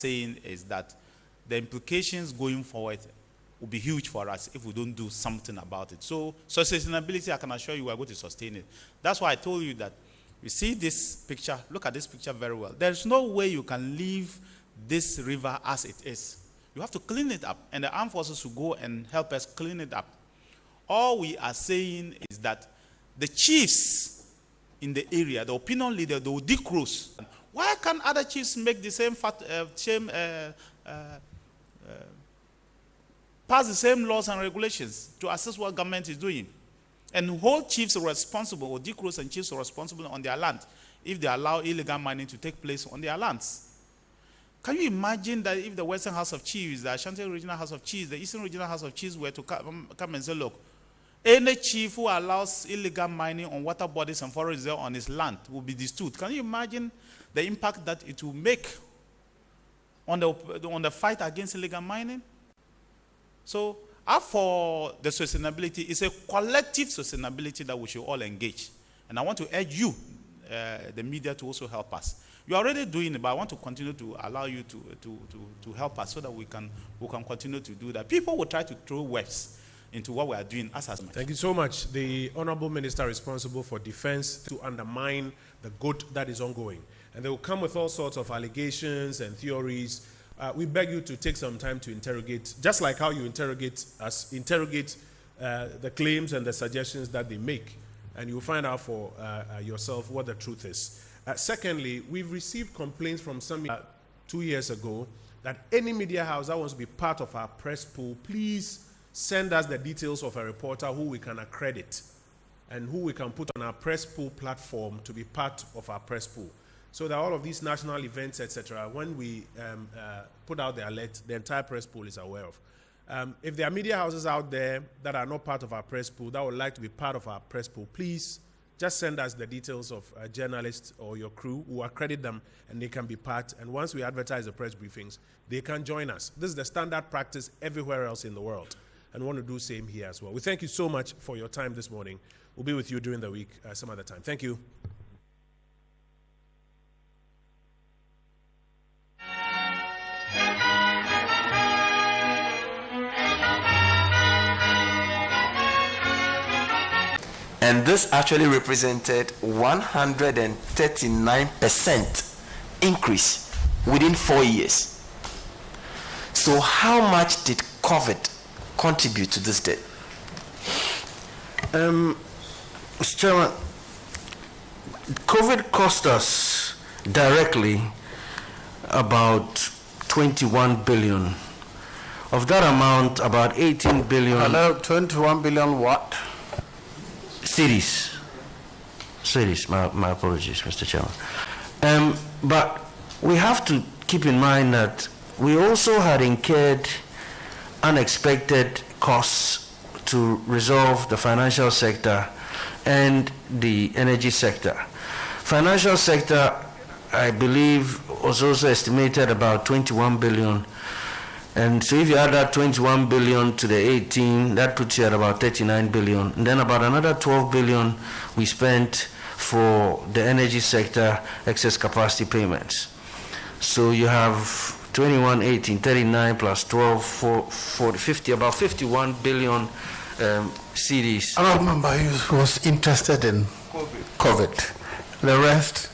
saying is that the implications going forward will be huge for us if we don't do something about it. So sustainability, I can assure you, we are going to sustain it. That's why I told you that you see this picture, look at this picture very well. There's no way you can leave this river as it is. You have to clean it up, and the armed forces will go and help us clean it up. All we are saying is that the chiefs in the area, the opinion leader, they will dig crows. Why can't other chiefs make the same pass the same laws and regulations to assess what government is doing, and hold chiefs responsible, or decros and chiefs responsible on their land if they allow illegal mining to take place on their lands? Can you imagine that if the Western House of Chiefs, the Ashanti Regional House of Chiefs, the Eastern Regional House of Chiefs were to come and say, look, any chief who allows illegal mining on water bodies and forest reserve on his land will be destitute? Can you imagine the impact that it will make on the fight against illegal mining? So, as for the sustainability, it's a collective sustainability that we should all engage. And I want to urge you, the media, to also help us. You're already doing it, but I want to continue to allow you to help us so that we can continue to do that. People will try to throw words into what we are doing as much. Thank you so much. The Honorable Minister responsible for defense to undermine the good that is ongoing. And they will come with all sorts of allegations and theories. We beg you to take some time to interrogate, just like how you interrogate the claims and the suggestions that they make. And you'll find out for yourself what the truth is. Secondly, we've received complaints from some 2 years ago that any media house that wants to be part of our press pool, please send us the details of a reporter who we can accredit and who we can put on our press pool platform to be part of our press pool. So that all of these national events, etc., when we put out the alert, the entire press pool is aware of. If there are media houses out there that are not part of our press pool that would like to be part of our press pool, please just send us the details of a journalist or your crew. We'll accredit them and they can be part. And once we advertise the press briefings, they can join us. This is the standard practice everywhere else in the world. And we want to do the same here as well. We thank you so much for your time this morning. We'll be with you during the week some other time. Thank you. And this actually represented 139% increase within 4 years. So how much did COVID contribute to this debt? Mr. Chairman, COVID cost us directly about 21 billion. Of that amount, about 18 billion. Hello, 21 billion what? Cities, my apologies, Mr. Chairman. But we have to keep in mind that we also had incurred unexpected costs to resolve the financial sector and the energy sector. Financial sector, I believe, was also estimated about 21 billion. And so if you add that 21 billion to the 18, that puts you at about 39 billion. And then about another 12 billion we spent for the energy sector excess capacity payments. So you have 21, 18, 39 plus 12, 40, 50, about 51 billion CDs. I remember he was interested in COVID. The rest,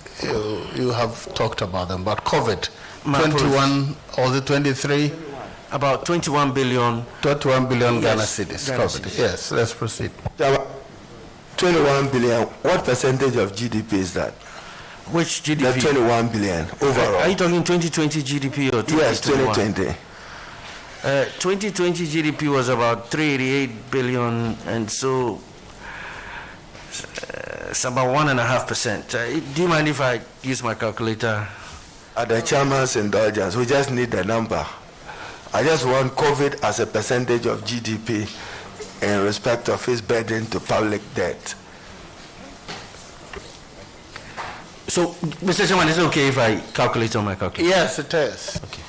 you have talked about them, but COVID, 21 or the 23? About 21 billion. 21 billion yes, Ghana cedis covered. Yes, let's proceed. 21 billion, what percentage of GDP is that? Which GDP? The 21 billion overall. Are you talking 2020 GDP or 2021? Yes, 2020. 2020 GDP was about 388 billion, and so it's about 1.5%. Do you mind if I use my calculator? At the chairman's indulgence, we just need the number. I just want COVID as a percentage of GDP in respect of its burden to public debt. So, Mr. Chairman, is it okay if I calculate on my calculator? Yes, it is. Okay.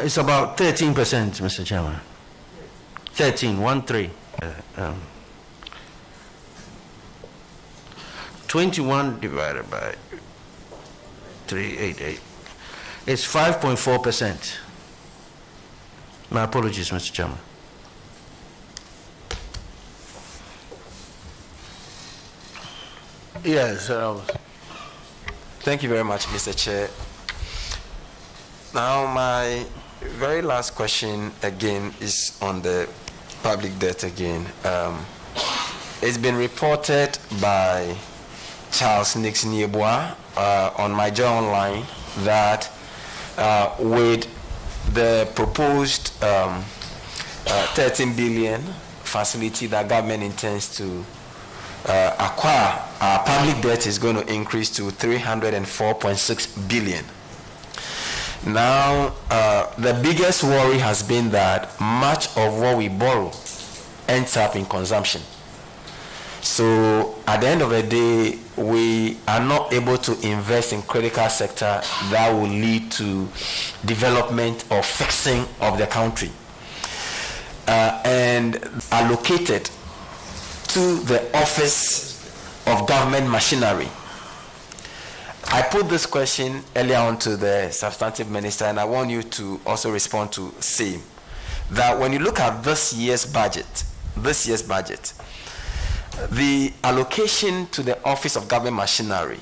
It's about 13%, Mr. Chairman. 13. 21 divided by 388. It's 5.4%. My apologies, Mr. Chairman. Yes. Thank you very much, Mr. Chair. Now, my very last question again is on the public debt again. It's been reported by Charles Nix Niebois on my Joy Online that with the proposed 13 billion facility that government intends to acquire, our public debt is going to increase to 304.6 billion. Now, the biggest worry has been that much of what we borrow ends up in consumption. So at the end of the day, we are not able to invest in critical sector that will lead to development or fixing of the country. And allocated to the Office of Government Machinery. I put this question earlier on to the substantive minister, and I want you to also respond to same. That when you look at this year's budget, the allocation to the Office of Government Machinery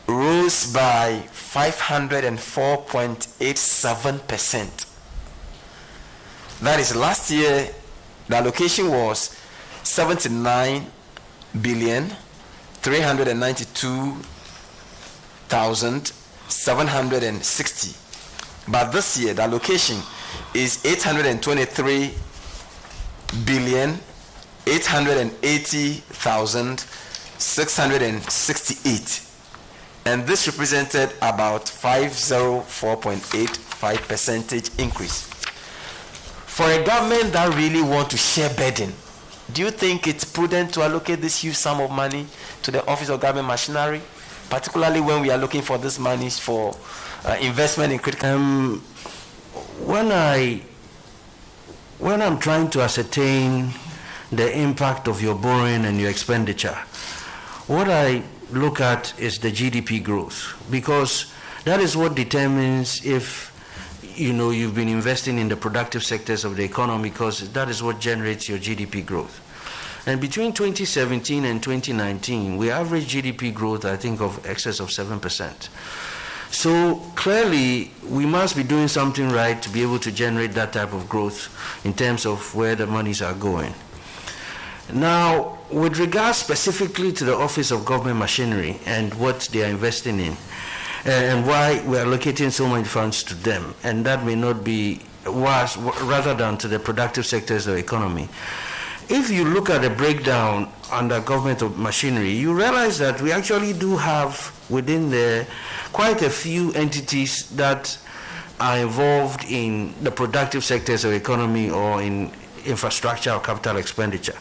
rose by 504.87%. That is, last year the allocation was 79,392,760, but this year the allocation is 823,880,668, and this represented about 504.85% increase. For a government that really want to share burden, do you think it's prudent to allocate this huge sum of money to the Office of Government Machinery, particularly when we are looking for this money for investment in critical? When I'm trying to ascertain the impact of your borrowing and your expenditure, what I look at is the GDP growth, because that is what determines if you've been investing in the productive sectors of the economy, because that is what generates your GDP growth. And between 2017 and 2019, we averaged GDP growth, I think, of excess of 7%. So clearly, we must be doing something right to be able to generate that type of growth in terms of where the monies are going. Now, with regards specifically to the Office of Government Machinery and what they are investing in, and why we are allocating so much funds to them, and that may not be worse rather than to the productive sectors of the economy. If you look at the breakdown under government of machinery, you realize that we actually do have within there quite a few entities that are involved in the productive sectors of the economy or in infrastructure or capital expenditure.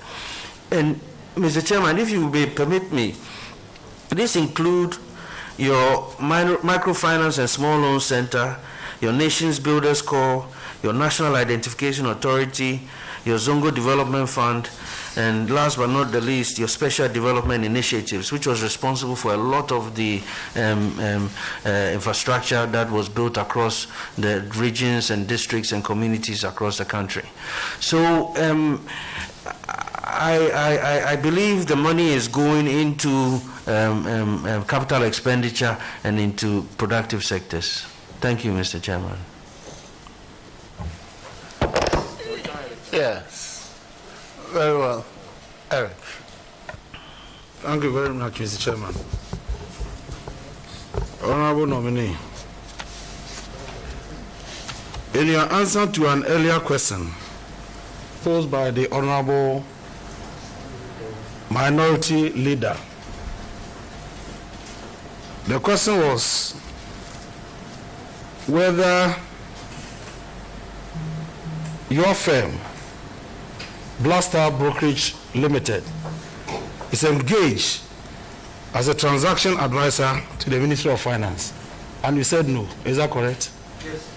And Mr. Chairman, if you may permit me, this include your Microfinance and Small Loan Center, your Nations Builders Corps, your National Identification Authority, your Zongo Development Fund, and last but not the least, your Special Development Initiatives, which was responsible for a lot of the infrastructure that was built across the regions and districts and communities across the country. So I believe the money is going into capital expenditure and into productive sectors. Thank you, Mr. Chairman. Yes. Very well. Eric. Thank you very much, Mr. Chairman. Honorable nominee, in your answer to an earlier question posed by the Honorable Minority Leader, the question was whether your firm, Blaster Brokerage Limited, is engaged as a transaction advisor to the Ministry of Finance. And you said no. Is that correct? Yes.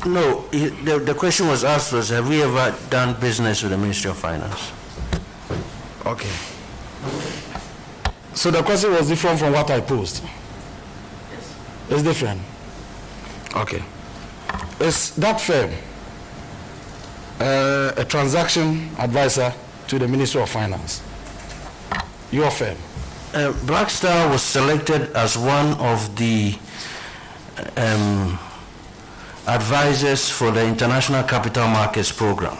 No, the question was asked was, have we ever done business with the Ministry of Finance? Okay. So the question was different from what I posed? Yes. It's different? Okay. Is that firm a transaction advisor to the Ministry of Finance? Your firm? Blackstar was selected as one of the advisors for the International Capital Markets Program,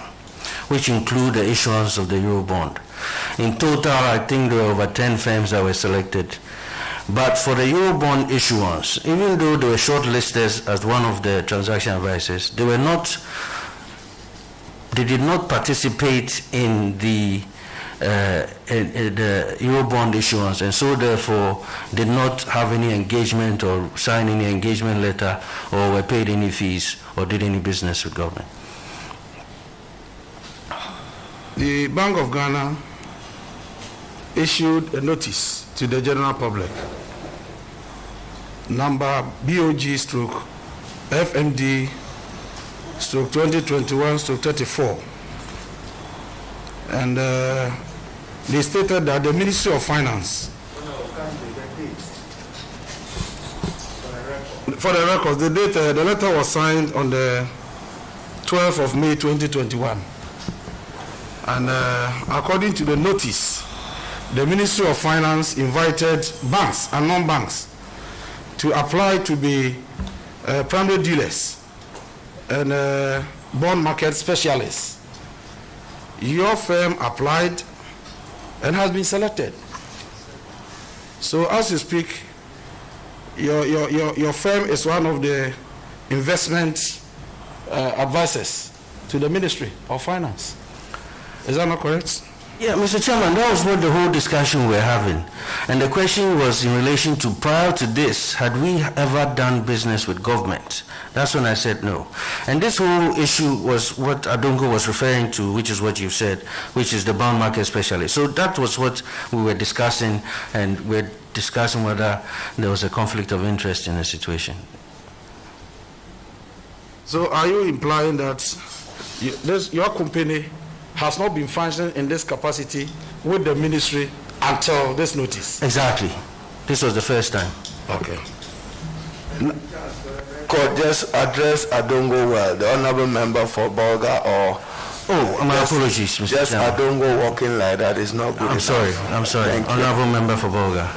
which include the issuance of the Eurobond. In total, I think there were over 10 firms that were selected. But for the Eurobond issuance, even though they were shortlisted as one of the transaction advisors, they did not participate in the Eurobond issuance, and so therefore did not have any engagement or sign any engagement letter or were paid any fees or did any business with government. The Bank of Ghana issued a notice to the general public, number BOG/FMD/2021/34, and they stated that the Ministry of Finance, for the records, the date, the letter was signed on the 12th of May 2021, and according to the notice, the Ministry of Finance invited banks and non-banks to apply to be primary dealers and bond market specialists. Your firm applied and has been selected. So as you speak, your firm is one of the investment advisors to the Ministry of Finance. Is that not correct? Yeah, Mr. Chairman, that was what the whole discussion we're having. And the question was in relation to, prior to this, had we ever done business with government? That's when I said no. And this whole issue was what Adongo was referring to, which is what you said, which is the bond market specialist. So that was what we were discussing, and we're discussing whether there was a conflict of interest in the situation. So are you implying that your company has not been functioning in this capacity with the ministry until this notice? Exactly. This was the first time. Okay. Could just address Adongo well, the honorable member for Bolga, or my apologies, Mr. Just Chairman. Adongo walking like that is not good. I'm sorry. Honorable member for Bolga,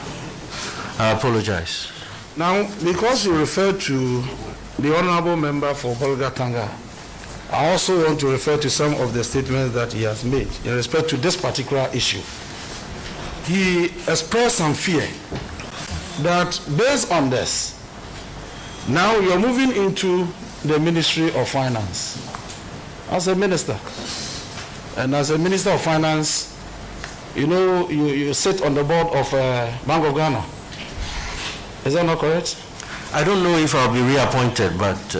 I apologize. Now, because you referred to the honorable member for Bolga Tanga, I also want to refer to some of the statements that he has made in respect to this particular issue. He expressed some fear that based on this, now you're moving into the Ministry of Finance as a minister. And as a Minister of Finance, you sit on the board of Bank of Ghana. Is that not correct? I don't know if I'll be reappointed, but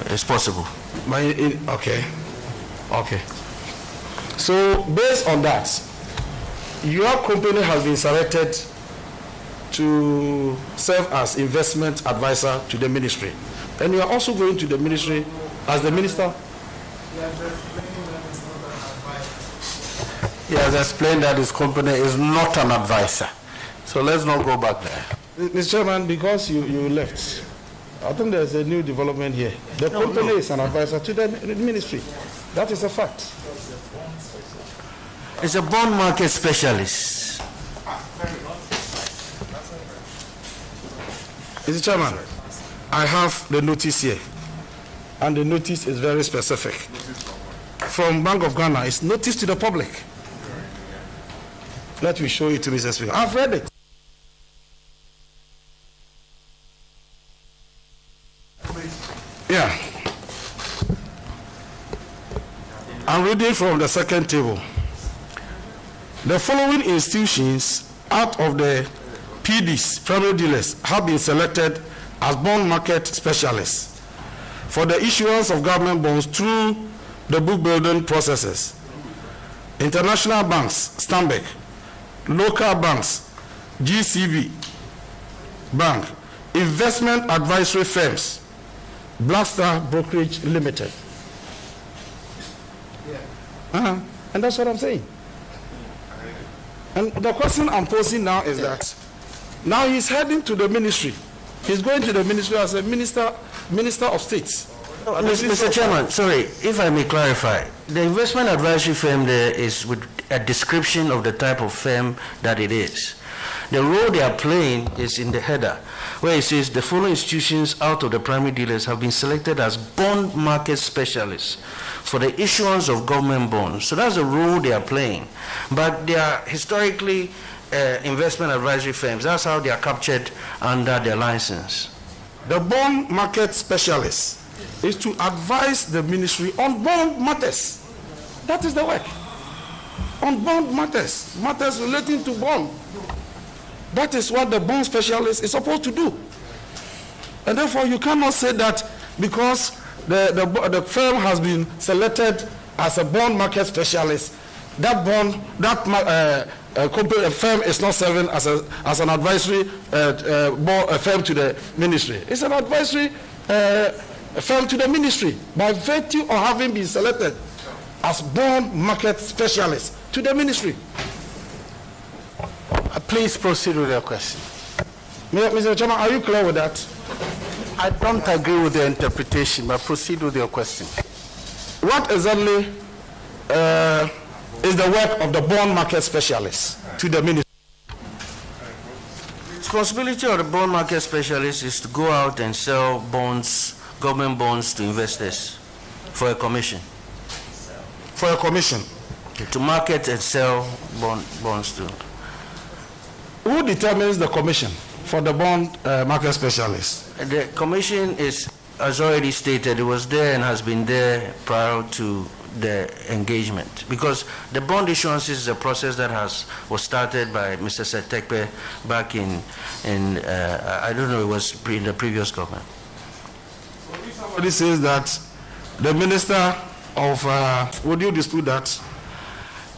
it's possible. Okay. So based on that, your company has been selected to serve as investment advisor to the ministry, and you are also going to the ministry as the minister. He has explained that his company is not an advisor. So let's not go back there. Mr. Chairman, because you left, I think there's a new development here. The company is an advisor to the ministry. That is a fact. It's a bond market specialist. Mr. Chairman, I have the notice here, and the notice is very specific. From Bank of Ghana, it's notice to the public. Let me show it to Mr. Speaker. I've read it. Yeah. I'm reading from the second table. The following institutions out of the PDs, primary dealers, have been selected as bond market specialists for the issuance of government bonds through the book building processes. International banks, Stanbic, local banks, GCB Bank, investment advisory firms, Blackstar Brokerage Limited. And that's what I'm saying. And the question I'm posing now is that Now he's heading to the ministry. He's going to the ministry as a minister of states. Mr. Chairman, sorry, if I may clarify, the investment advisory firm there is with a description of the type of firm that it is. The role they are playing is in the header, where it says the following institutions out of the primary dealers have been selected as bond market specialists for the issuance of government bonds. So that's the role they are playing. But they are historically investment advisory firms. That's how they are captured under their license. The bond market specialist is to advise the ministry on bond matters. That is the work. On bond matters, matters relating to bond. That is what the bond specialist is supposed to do. And therefore, you cannot say that because the firm has been selected as a bond market specialist, that firm is not serving as an advisory firm to the ministry. It's an advisory firm to the ministry by virtue of having been selected as bond market specialist to the ministry. Please proceed with your question. Mr. Chairman, are you clear with that? I don't agree with the interpretation, but proceed with your question. What exactly is the work of the bond market specialist to the ministry? The responsibility of the bond market specialist is to go out and sell bonds, government bonds to investors for a commission. For a commission? To market and sell bonds to. Who determines the commission for the bond market specialist? The commission is, as already stated, it was there and has been there prior to the engagement, because the bond issuance is a process that was started by Mr. Setekpe back in I don't know, it was in the previous government. So if somebody says that the minister of would you dispute that?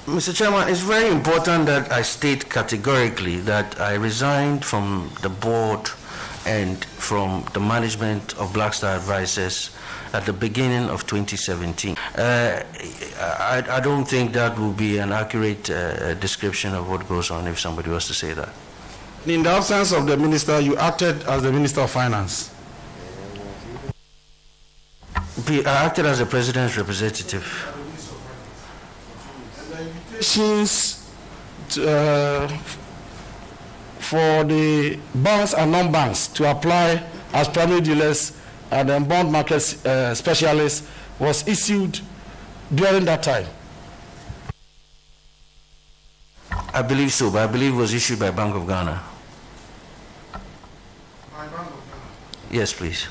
Mr. Chairman, it's very important that I state categorically that I resigned from the board and from the management of Black Star Advisors at the beginning of 2017. I don't think that will be an accurate description of what goes on if somebody was to say that. In the absence of the minister, you acted as the Minister of Finance. I acted as the President's representative. Invitations for the banks and non-banks to apply as primary dealers and then bond market specialists was issued during that time. I believe so, but I believe it was issued by Bank of Ghana. By Bank of Ghana? Yes, please.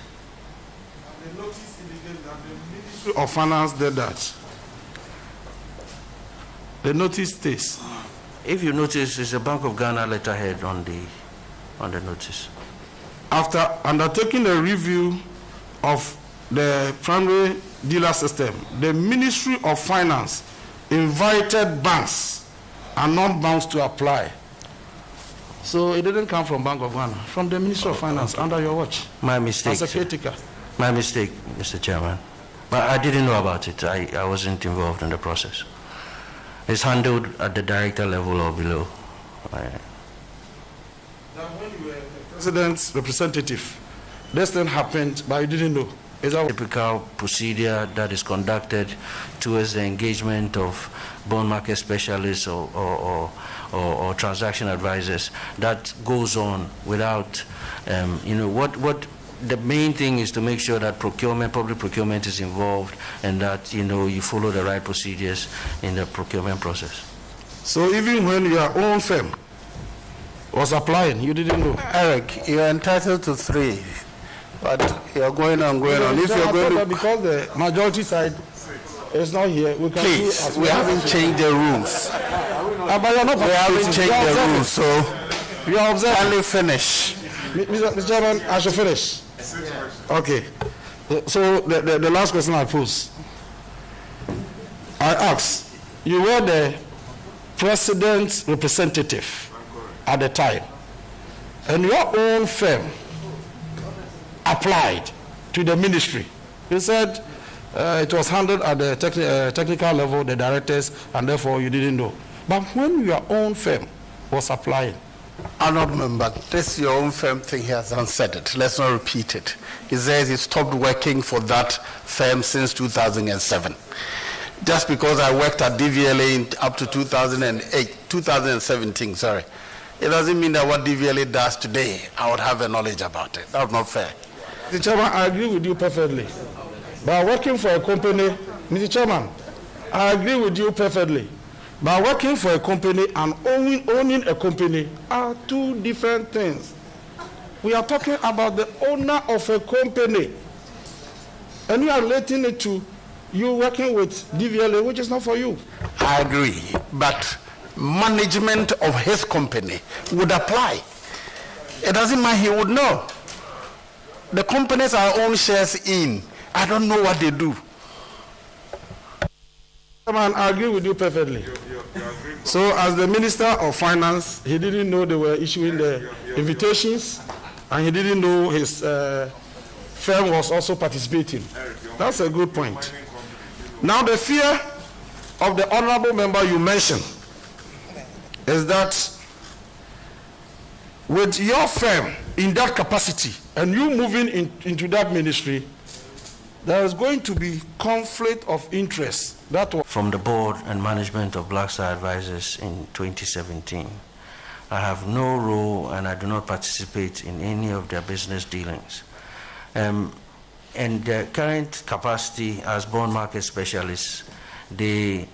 And the notice indicates that the Ministry of Finance did that. The notice states. If you notice, it's a Bank of Ghana letterhead on the notice. After undertaking a review of the primary dealer system, the Ministry of Finance invited banks and non-banks to apply. So it didn't come from Bank of Ghana, from the Ministry of Finance under your watch. My mistake. As a caretaker. My mistake, Mr. Chairman. But I didn't know about it. I wasn't involved in the process. It's handled at the director level or below. Now, when you were the President's representative, this thing happened, but you didn't know. Is that typical procedure that is conducted towards the engagement of bond market specialists or transaction advisors that goes on without, what the main thing is to make sure that public procurement is involved and that, you follow the right procedures in the procurement process. So even when your own firm was applying, you didn't know? Eric, you're entitled to 3, but you're going on. If you're going to... Because the majority side is not here, we can please, we haven't changed the rules. But you're not we haven't changed the rules, so you are observing. Only finish. Mr. Chairman, I should finish. Okay. So the last question I pose. I ask, you were the President's representative at the time, and your own firm applied to the ministry. You said it was handled at the technical level, the directors, and therefore you didn't know. But when your own firm was applying, Honourable member, this your own firm thing. He has answered it. Let's not repeat it. He says he stopped working for that firm since 2007. Just because I worked at DVLA up to 2017, sorry. It doesn't mean that what DVLA does today, I would have a knowledge about it. That's not fair. Mr. Chairman, I agree with you perfectly. By working for a company, Mr. Chairman, I agree with you perfectly. By working for a company and owning a company are two different things. We are talking about the owner of a company. And you are relating it to you working with DVLA, which is not for you. I agree, but management of his company would apply. It doesn't mean he would know. The companies I own shares in, I don't know what they do. Man, I agree with you perfectly. So as the Minister of Finance, he didn't know they were issuing the invitations, and he didn't know his firm was also participating. That's a good point. Now the fear of the honorable member you mentioned is that with your firm in that capacity and you moving into that ministry, there is going to be conflict of interest. From the board and management of Black Star Advisors in 2017. I have no role and I do not participate in any of their business dealings. In their current capacity as bond market specialists, they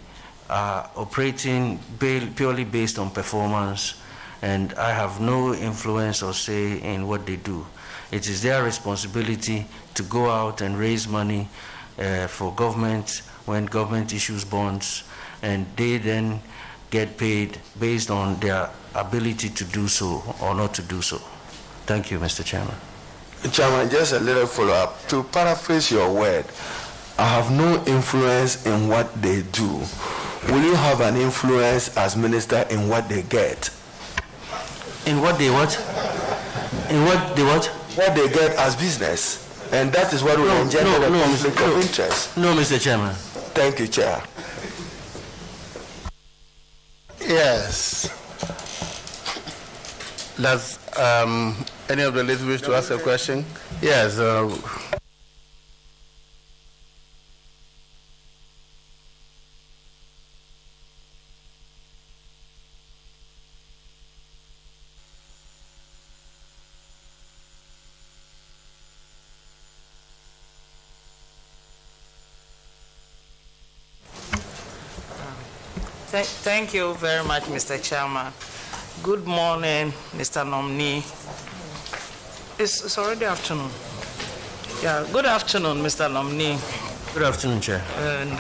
are operating purely based on performance, and I have no influence or say in what they do. It is their responsibility to go out and raise money for government when government issues bonds, and they then get paid based on their ability to do so or not to do so. Thank you, Mr. Chairman. Chairman, just a little follow-up. To paraphrase your word, I have no influence in what they do. Will you have an influence as minister in what they get? In what they what? In what they what? What they get as business. And that is what will engender a conflict of interest. No, Mr. Chairman. Thank you, Chair. Yes. Does any of the ladies wish to ask a question? Yes. Thank you very much, Mr. Chairman. Good morning, Mr. Nominee. It's already afternoon. Yeah, good afternoon, Mr. Nominee. Good afternoon, Chair. And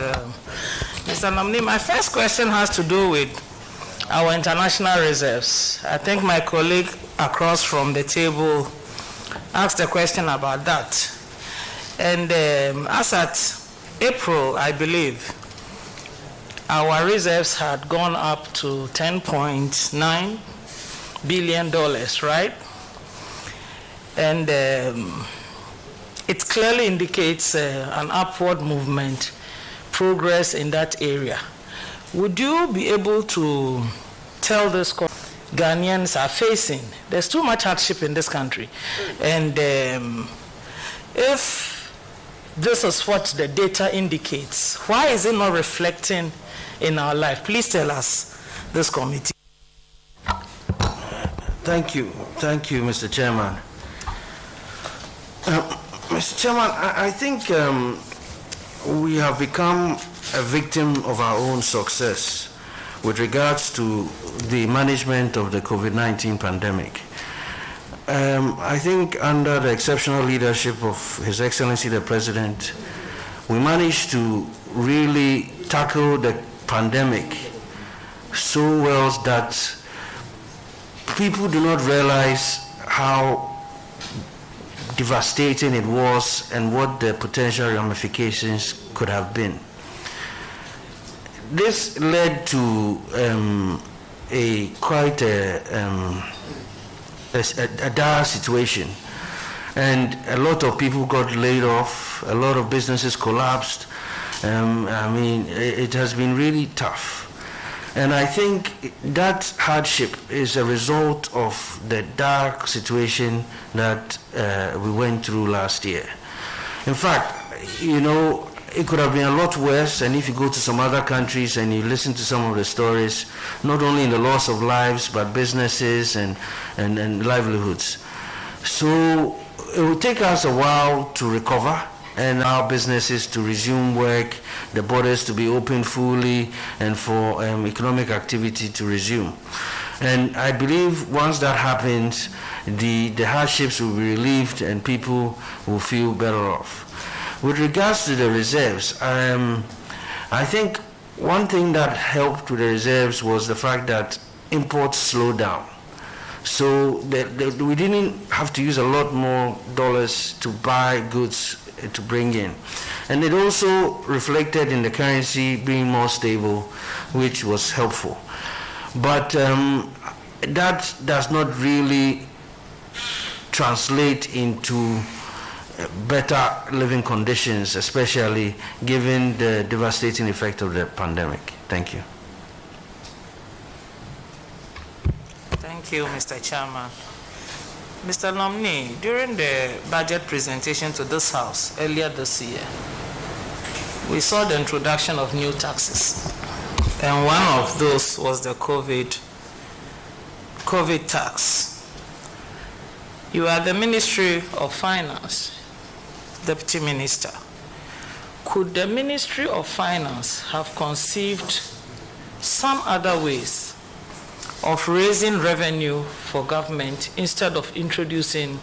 Mr. Nominee, my first question has to do with our international reserves. I think my colleague across from the table asked a question about that. And as at April, I believe, our reserves had gone up to $10.9 billion, right? And it clearly indicates an upward movement, progress in that area. Would you be able to tell this Ghanaians are facing? There's too much hardship in this country. And if this is what the data indicates, why is it not reflecting in our life? Please tell us, this committee. Thank you, Mr. Chairman. Mr. Chairman, I think we have become a victim of our own success with regards to the management of the COVID-19 pandemic. I think under the exceptional leadership of His Excellency the President, we managed to really tackle the pandemic so well that people do not realize how devastating it was and what the potential ramifications could have been. This led to quite a dire situation, and a lot of people got laid off, a lot of businesses collapsed. I mean, it has been really tough. And I think that hardship is a result of the dark situation that we went through last year. In fact, you know, it could have been a lot worse, and if you go to some other countries and you listen to some of the stories, not only in the loss of lives, but businesses and livelihoods. So it will take us a while to recover, and our businesses to resume work, the borders to be open fully, and for economic activity to resume. And I believe once that happens, the hardships will be relieved and people will feel better off. With regards to the reserves, I think one thing that helped with the reserves was the fact that imports slowed down. So we didn't have to use a lot more dollars to buy goods to bring in. And it also reflected in the currency being more stable, which was helpful. But that does not really translate into better living conditions, especially given the devastating effect of the pandemic. Thank you. Thank you, Mr. Chairman. Mr. Nominee, during the budget presentation to this House earlier this year, we saw the introduction of new taxes. And one of those was the COVID tax. You are the Ministry of Finance, Deputy Minister. Could the Ministry of Finance have conceived some other ways of raising revenue for government instead of introducing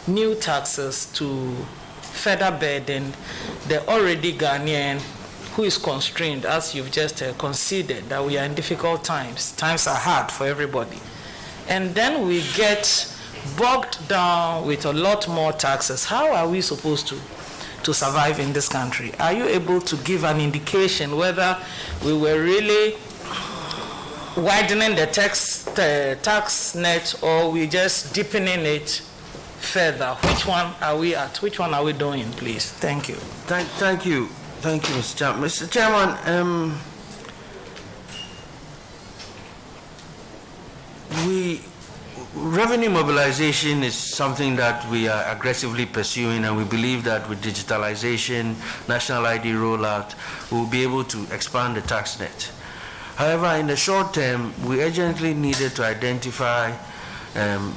new taxes to further burden the already Ghanaian who is constrained, as you've just conceded, that we are in difficult times. Times are hard for everybody. And then we get bogged down with a lot more taxes. How are we supposed to survive in this country? Are you able to give an indication whether we were really widening the tax net or we just deepening it further? Which one are we at? Which one are we doing, please? Thank you. Thank you. Thank you, Mr. Chairman. Mr. Chairman, revenue mobilization is something that we are aggressively pursuing, and we believe that with digitalization, national ID rollout, we'll be able to expand the tax net. However, in the short term, we urgently needed to identify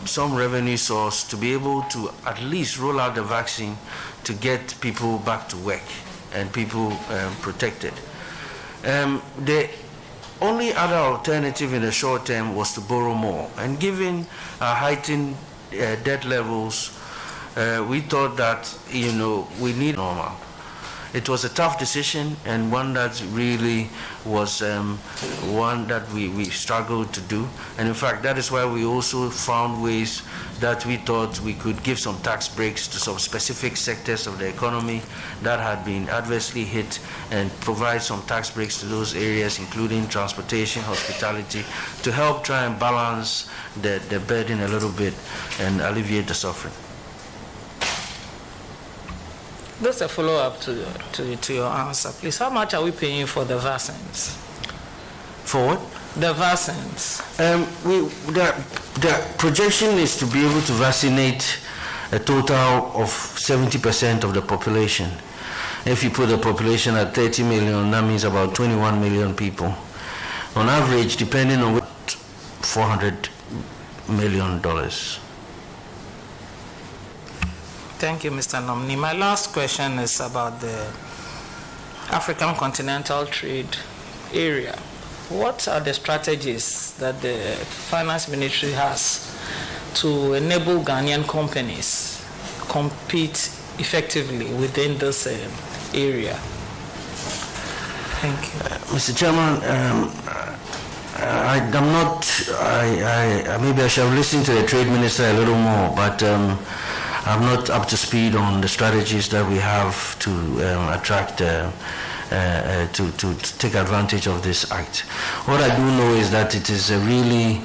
some revenue source to be able to at least roll out the vaccine to get people back to work and people protected. The only other alternative in the short term was to borrow more. And given our heightened debt levels, we thought that, you know, we need normal. It was a tough decision, and one that really was one that we struggled to do. And in fact, that is why we also found ways that we thought we could give some tax breaks to some specific sectors of the economy that had been adversely hit, and provide some tax breaks to those areas, including transportation, hospitality, to help try and balance the burden a little bit and alleviate the suffering. Just a follow-up to your answer, please. How much are we paying for the vaccines? For what? The vaccines. The projection is to be able to vaccinate a total of 70% of the population. If you put the population at 30 million, that means about 21 million people. On average, depending on what, $400 million. Thank you, Mr. Nominee. My last question is about the African Continental Trade Area. What are the strategies that the Finance Ministry has to enable Ghanaian companies compete effectively within this area? Thank you. Mr. Chairman, maybe I should have listened to the Trade Minister a little more, but I'm not up to speed on the strategies that we have to attract, to take advantage of this act. What I do know is that it is a really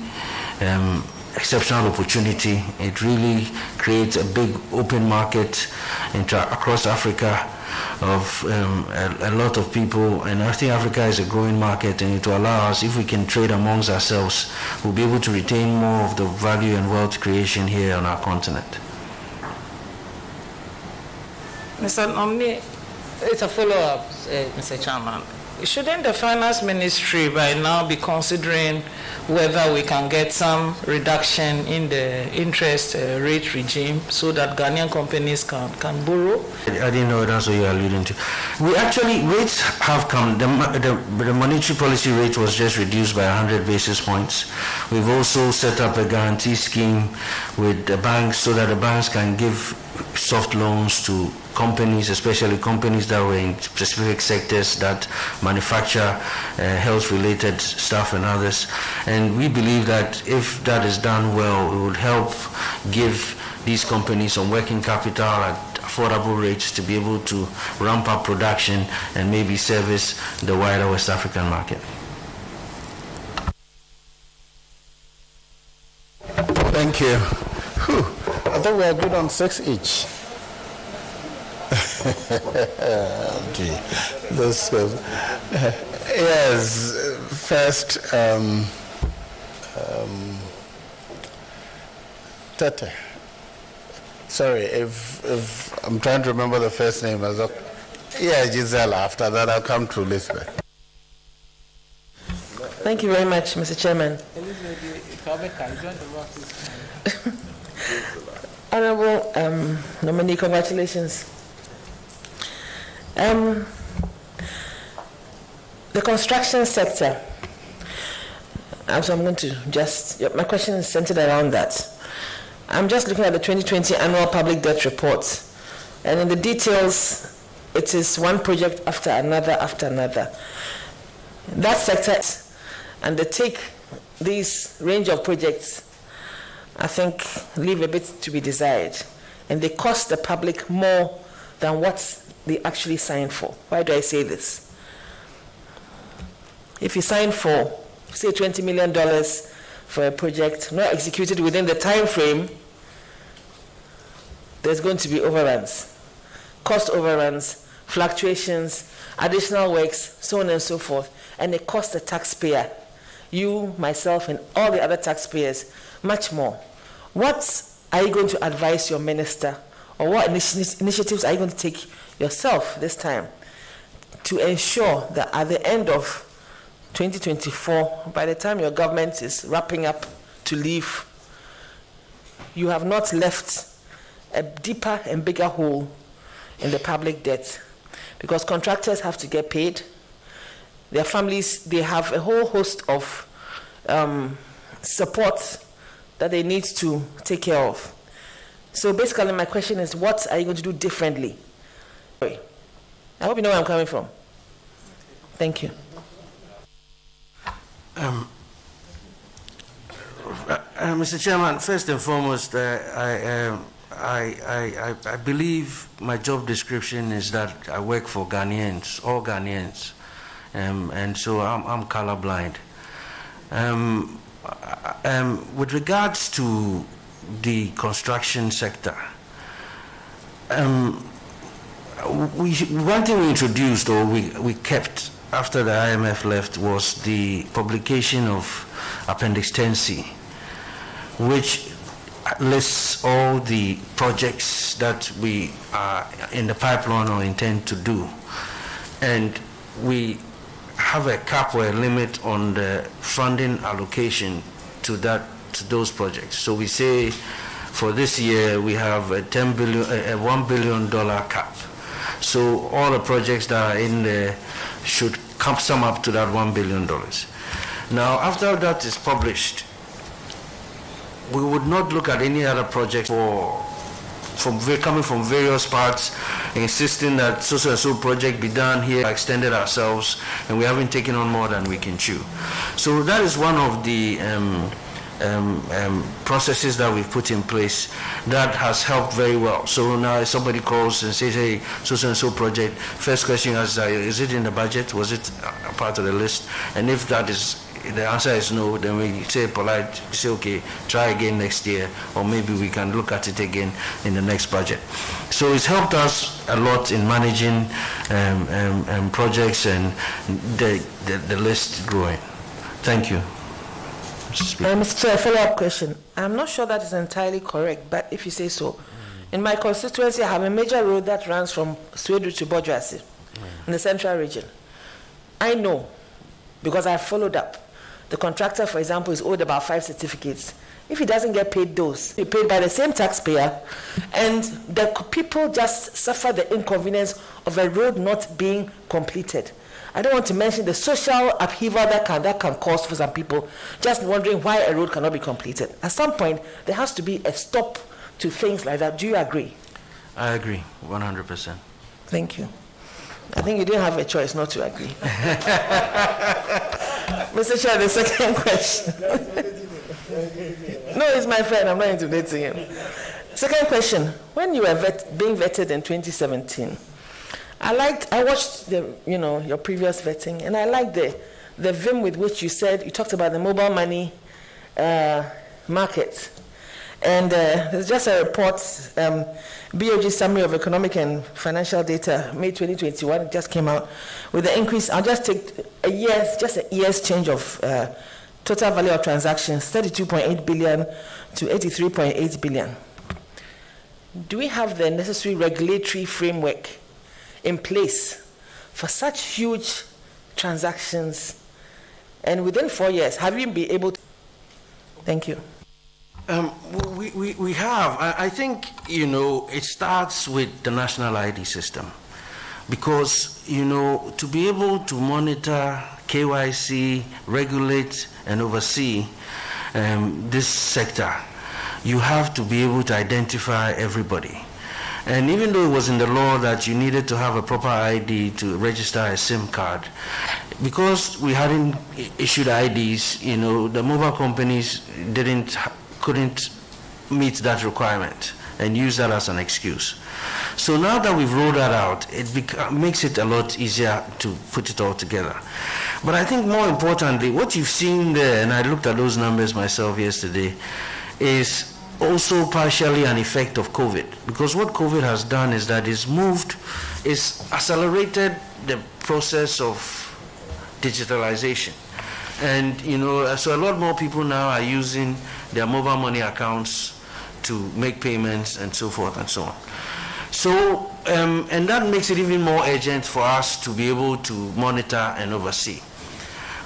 exceptional opportunity. It really creates a big open market across Africa of a lot of people, and I think Africa is a growing market, and it will allow us, if we can trade amongst ourselves, we'll be able to retain more of the value and wealth creation here on our continent. Mr. Nominee, it's a follow-up, Mr. Chairman. Shouldn't the Finance Ministry by now be considering whether we can get some reduction in the interest rate regime so that Ghanaian companies can borrow? I didn't know that's what you're alluding to. We actually, rates have come, the monetary policy rate was just reduced by 100 basis points. We've also set up a guarantee scheme with the banks so that the banks can give soft loans to companies, especially companies that were in specific sectors that manufacture health-related stuff and others. And we believe that if that is done well, it would help give these companies some working capital at affordable rates to be able to ramp up production and maybe service the wider West African market. Thank you. Whew. I thought we were good on 6 each. Okay. Yes, first, Tete. Sorry, if I'm trying to remember the first name. Yeah, Gisela. After that, I'll come to Elizabeth. Thank you very much, Mr. Chairman. Honorable nominee, congratulations. The construction sector, so I'm going to my question is centered around that. I'm just looking at the 2020 annual public debt report, and in the details, it is one project after another. That sector, and they take these range of projects, I think, leave a bit to be desired, and they cost the public more than what they actually signed for. Why do I say this? If you sign for, say, $20 million for a project not executed within the time frame, there's going to be overruns, cost overruns, fluctuations, additional works, so on and so forth, and it costs the taxpayer, you, myself, and all the other taxpayers, much more. What are you going to advise your minister, or what initiatives are you going to take yourself this time to ensure that at the end of 2024, by the time your government is wrapping up to leave, you have not left a deeper and bigger hole in the public debt? Because contractors have to get paid, their families, they have a whole host of support that they need to take care of. So basically my question is, what are you going to do differently? I hope you know where I'm coming from. Thank you. Mr. Chairman, first and foremost, I believe my job description is that I work for Ghanaians, all Ghanaians, and so I'm colorblind. With regards to the construction sector, one thing we introduced, or we kept after the IMF left, was the publication of Appendix 10C, which lists all the projects that we are in the pipeline or intend to do. And we have a cap or a limit on the funding allocation to those projects. So we say for this year we have a $1 billion cap. So all the projects that are in there should sum up to that $1 billion. Now, after that is published, we would not look at any other project coming from various parts, insisting that so and so project be done here, extended ourselves, and we haven't taken on more than we can chew. So that is one of the processes that we've put in place that has helped very well. So now if somebody calls and says, hey, so and so project, first question is it in the budget? Was it a part of the list? And if that is the answer is no, then we say polite, say okay, try again next year, or maybe we can look at it again in the next budget. So it's helped us a lot in managing projects and the list growing. Thank you. Mr. Chair, follow-up question. I'm not sure that is entirely correct, but if you say so. In my constituency, I have a major road that runs from Sweden to Bodrasi in the central region. I know, because I followed up. The contractor, for example, is owed about 5 certificates. If he doesn't get paid those, he's paid by the same taxpayer, and the people just suffer the inconvenience of a road not being completed. I don't want to mention the social upheaval that can cause for some people, just wondering why a road cannot be completed. At some point, there has to be a stop to things like that. Do you agree? I agree, 100%. Thank you. I think you didn't have a choice not to agree. Mr. Chair, the second question. No, he's my friend. I'm not intimidating him. Second question. When you were being vetted in 2017, I watched your previous vetting, and I liked the vim with which you talked about the mobile money market. And there's just a report, BOG Summary of Economic and Financial Data, May 2021, it just came out with the increase. I'll just take a year's change of total value of transactions, 32.8 billion to 83.8 billion. Do we have the necessary regulatory framework in place for such huge transactions? And within 4 years, have you been able to? Thank you. We have. I think, it starts with the national ID system. Because, to be able to monitor, KYC, regulate, and oversee this sector, you have to be able to identify everybody. And even though it was in the law that you needed to have a proper ID to register a SIM card, because we hadn't issued IDs, the mobile companies couldn't meet that requirement and use that as an excuse. So now that we've rolled that out, it makes it a lot easier to put it all together. But I think more importantly, what you've seen there, and I looked at those numbers myself yesterday, is also partially an effect of COVID. Because what COVID has done is that it's accelerated the process of digitalization. And, so a lot more people now are using their mobile money accounts to make payments and so forth and so on. So, and that makes it even more urgent for us to be able to monitor and oversee.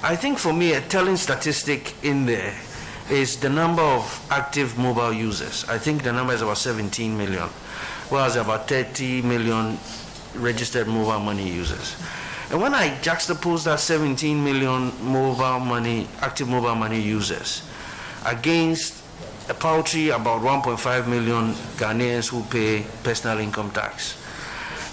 I think for me, a telling statistic in there is the number of active mobile users. I think the number is about 17 million, whereas about 30 million registered mobile money users. And when I juxtapose that 17 million active mobile money users against a paltry about 1.5 million Ghanaians who pay personal income tax,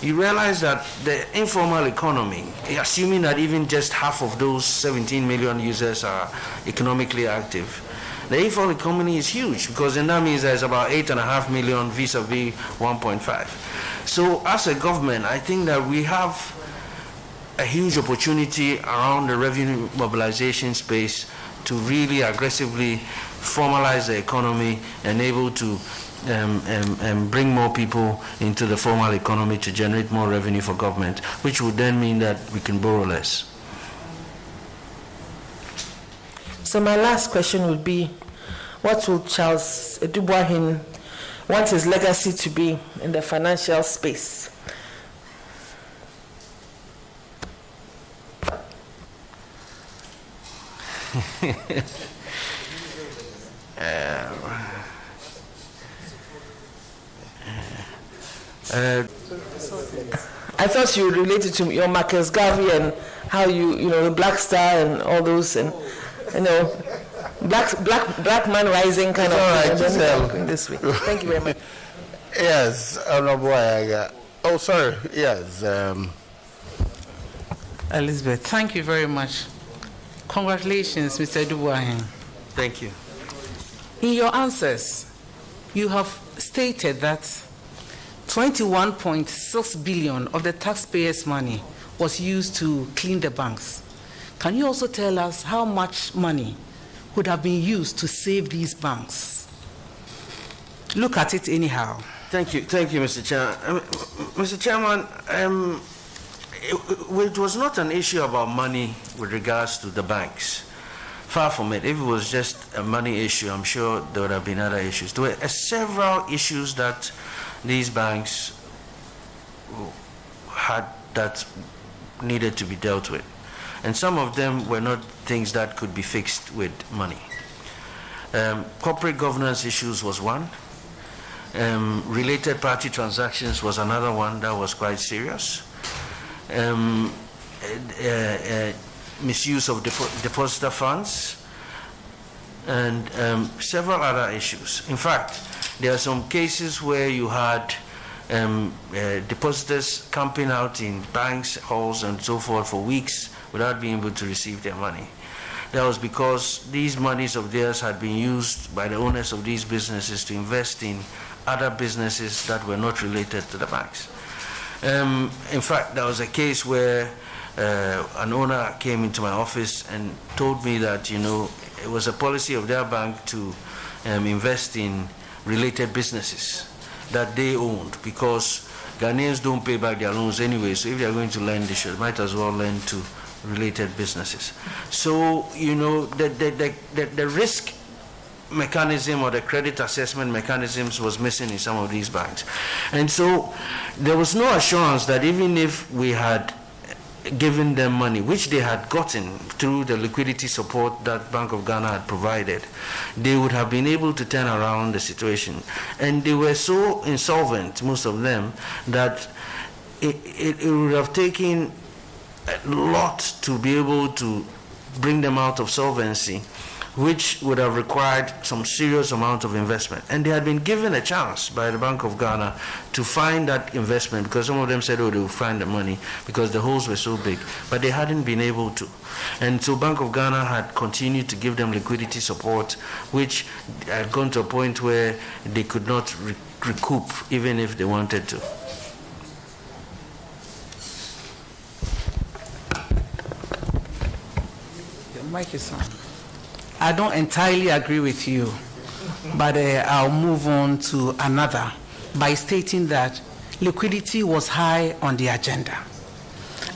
you realize that the informal economy, assuming that even just half of those 17 million users are economically active, the informal economy is huge, because then that means there's about 8.5 million vis-a-vis 1.5. So as a government, I think that we have a huge opportunity around the revenue mobilization space to really aggressively formalize the economy and able to bring more people into the formal economy to generate more revenue for government, which would then mean that we can borrow less. So my last question would be, what will Charles Edubuahin want his legacy to be in the financial space? I thought you related to your Marcus Garvey and how the Black Star and all those, and black man rising kind of thing. Right, this way. Thank you very much. Yes, Honorable Ayaga. Oh, sorry. Yes. Elizabeth, thank you very much. Congratulations, Mr. Edubuahin. Thank you. In your answers, you have stated that 21.6 billion of the taxpayers' money was used to clean the banks. Can you also tell us how much money would have been used to save these banks? Look at it anyhow. Thank you, Mr. Chairman. Mr. Chairman, it was not an issue about money with regards to the banks. Far from it. If it was just a money issue, I'm sure there would have been other issues. There were several issues that these banks had that needed to be dealt with. And some of them were not things that could be fixed with money. Corporate governance issues was one. Related party transactions was another one that was quite serious. Misuse of depositor funds, and several other issues. In fact, there are some cases where you had depositors camping out in banks, halls, and so forth for weeks without being able to receive their money. That was because these monies of theirs had been used by the owners of these businesses to invest in other businesses that were not related to the banks. In fact, there was a case where an owner came into my office and told me that, it was a policy of their bank to invest in related businesses that they owned, because Ghanaians don't pay back their loans anyway, so if they are going to lend, they should might as well lend to related businesses. So, the risk mechanism or the credit assessment mechanisms was missing in some of these banks. And so there was no assurance that even if we had given them money, which they had gotten through the liquidity support that Bank of Ghana had provided, they would have been able to turn around the situation. And they were so insolvent, most of them, that it would have taken a lot to be able to bring them out of solvency, which would have required some serious amount of investment. And they had been given a chance by the Bank of Ghana to find that investment, because some of them said, they would find the money because the holes were so big, but they hadn't been able to. And so Bank of Ghana had continued to give them liquidity support, which had gone to a point where they could not recoup even if they wanted to. The mic is on. I don't entirely agree with you, but I'll move on to another by stating that liquidity was high on the agenda.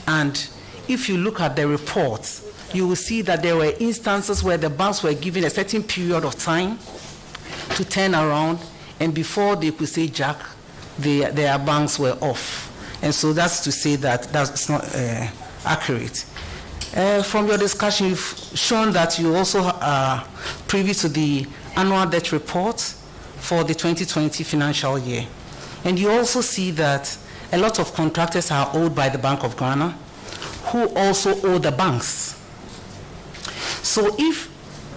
And if you look at the reports, you will see that there were instances where the banks were given a certain period of time to turn around, and before they could say jack, their banks were off. And so that's to say that that's not accurate. From your discussion, you've shown that you also are privy to the annual debt report for the 2020 financial year. And you also see that a lot of contractors are owed by the Bank of Ghana, who also owe the banks. So if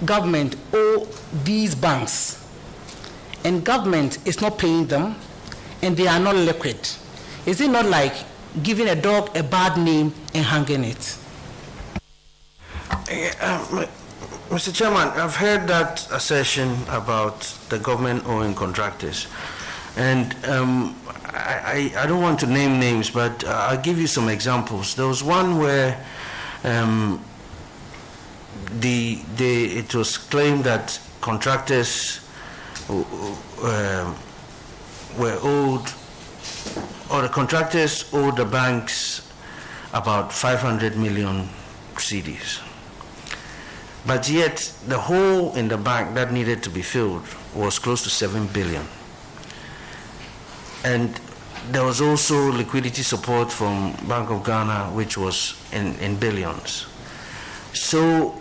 government owe these banks, and government is not paying them, and they are not liquid, is it not like giving a dog a bad name and hanging it? Mr. Chairman, I've heard that assertion about the government owing contractors, and I don't want to name names, but I'll give you some examples. There was one where it was claimed that contractors were owed, or the contractors owed the banks about 500 million cedis. But yet, the hole in the bank that needed to be filled was close to 7 billion. And there was also liquidity support from Bank of Ghana, which was in billions. So,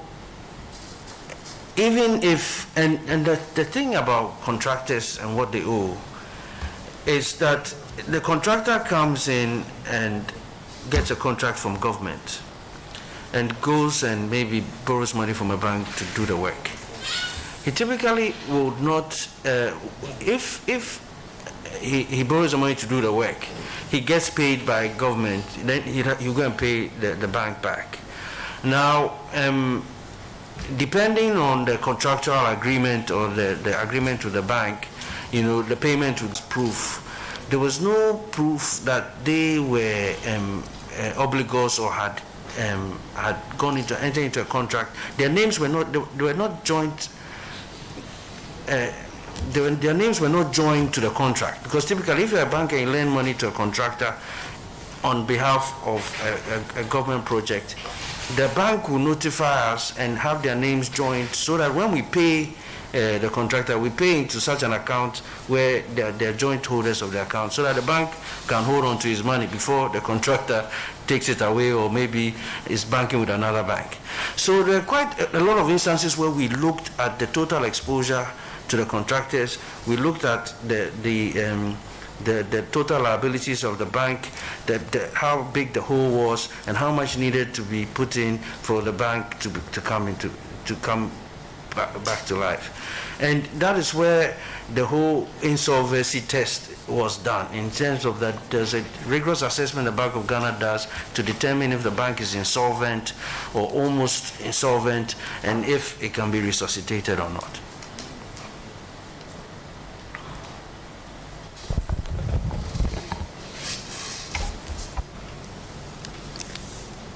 even if, and the thing about contractors and what they owe is that the contractor comes in and gets a contract from government and goes and maybe borrows money from a bank to do the work. He typically would not, if he borrows the money to do the work, he gets paid by government, then he'll go and pay the bank back. Now, depending on the contractual agreement or the agreement with the bank, the payment was proof. There was no proof that they were obligors or had had gone into entering into a contract, their names were not they were not joint. Their names were not joined to the contract, because typically if you're a bank and you lend money to a contractor on behalf of a government project, the bank will notify us and have their names joined, so that when we pay the contractor, we pay into such an account where they're joint holders of the account, so that the bank can hold on to his money before the contractor takes it away, or maybe is banking with another bank. So there are quite a lot of instances where we looked at the total exposure to the contractors. We looked at the total liabilities of the bank, how big the hole was, and how much needed to be put in for the bank to come back to life. And that is where the whole insolvency test was done, in terms of that there's a rigorous assessment the Bank of Ghana does to determine if the bank is insolvent or almost insolvent, and if it can be resuscitated or not.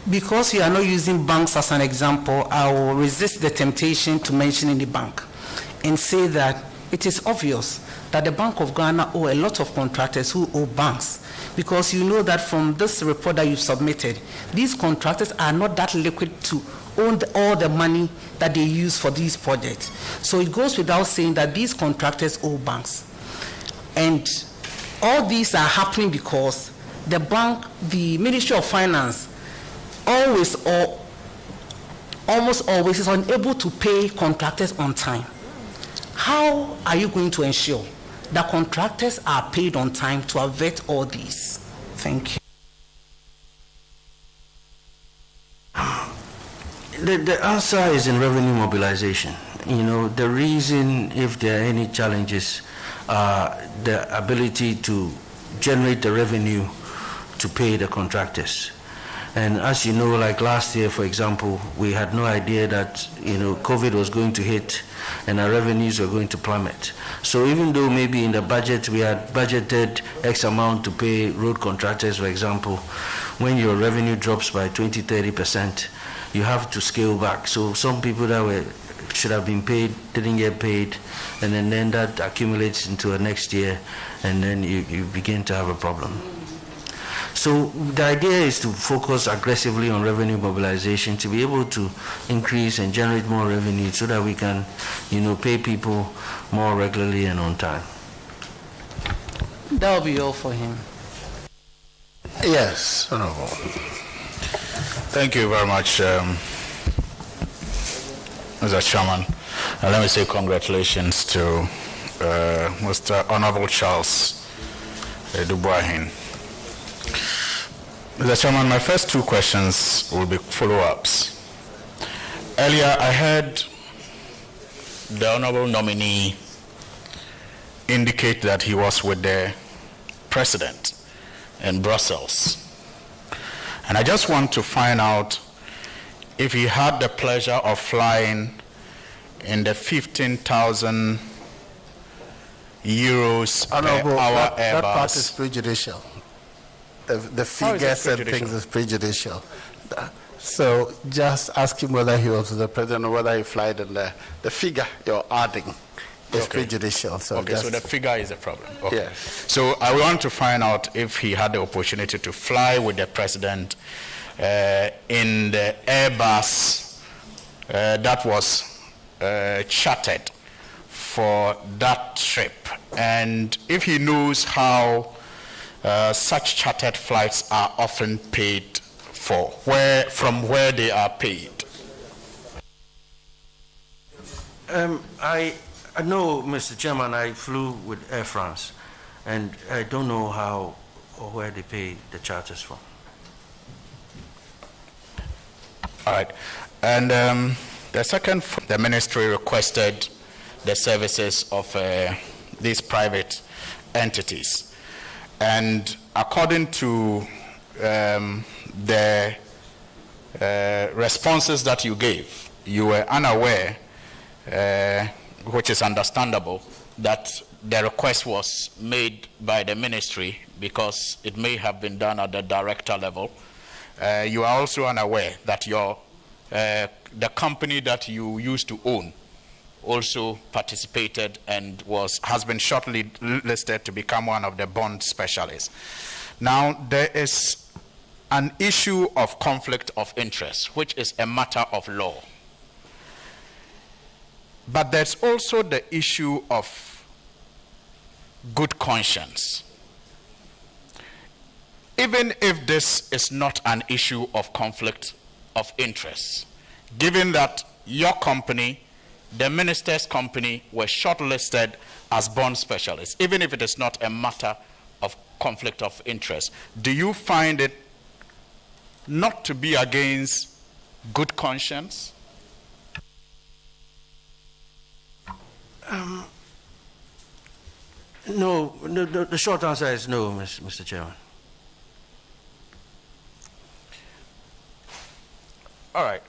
Because you are not using banks as an example, I will resist the temptation to mention the bank and say that it is obvious that the Bank of Ghana owe a lot of contractors who owe banks, because you know that from this report that you submitted, these contractors are not that liquid to own all the money that they use for these projects. So it goes without saying that these contractors owe banks. And all these are happening because the bank, the Ministry of Finance, always or almost always is unable to pay contractors on time. How are you going to ensure that contractors are paid on time to avert all these? Thank you. The answer is in revenue mobilization. You know, the reason, if there are any challenges, the ability to generate the revenue to pay the contractors. And as you know, like last year, for example, we had no idea that, you know, COVID was going to hit and our revenues were going to plummet. So even though maybe in the budget we had budgeted X amount to pay road contractors, for example, when your revenue drops by 20-30%, you have to scale back. So some people that should have been paid didn't get paid, and then that accumulates into a next year, and then you begin to have a problem. So the idea is to focus aggressively on revenue mobilization to be able to increase and generate more revenue so that we can, you know, pay people more regularly and on time. That will be all for him. Yes, Honorable. Thank you very much, Mr. Chairman. Let me say congratulations to Mr. Honorable Charles Dubois. Mr. Chairman, my first two questions will be follow-ups. Earlier, I heard the Honorable Nominee indicate that he was with the President in Brussels. And I just want to find out if he had the pleasure of flying in the 15,000 euros per hour Airbus. That part is prejudicial. The figures and things is prejudicial. So just ask him whether he was the president or whether he flied in there. The figure you're adding is prejudicial. So okay, so the figure is a problem. Okay. Yes. So I want to find out if he had the opportunity to fly with the president in the Airbus that was chartered for that trip, and if he knows how such chartered flights are often paid for, from where they are paid. I know, Mr. Chairman, I flew with Air France, and I don't know how or where they pay the charters from. All right. And the second, the ministry requested the services of these private entities. And according to the responses that you gave, you were unaware, which is understandable, that the request was made by the ministry because it may have been done at the director level, you are also unaware that the company that you used to own also participated and has been shortly listed to become one of the bond specialists. Now, there is an issue of conflict of interest, which is a matter of law. But there's also the issue of good conscience. Even if this is not an issue of conflict of interest, given that your company, the minister's company, were shortlisted as bond specialists, even if it is not a matter of conflict of interest, do you find it not to be against good conscience? No, the short answer is no, Mr. Chairman. All right.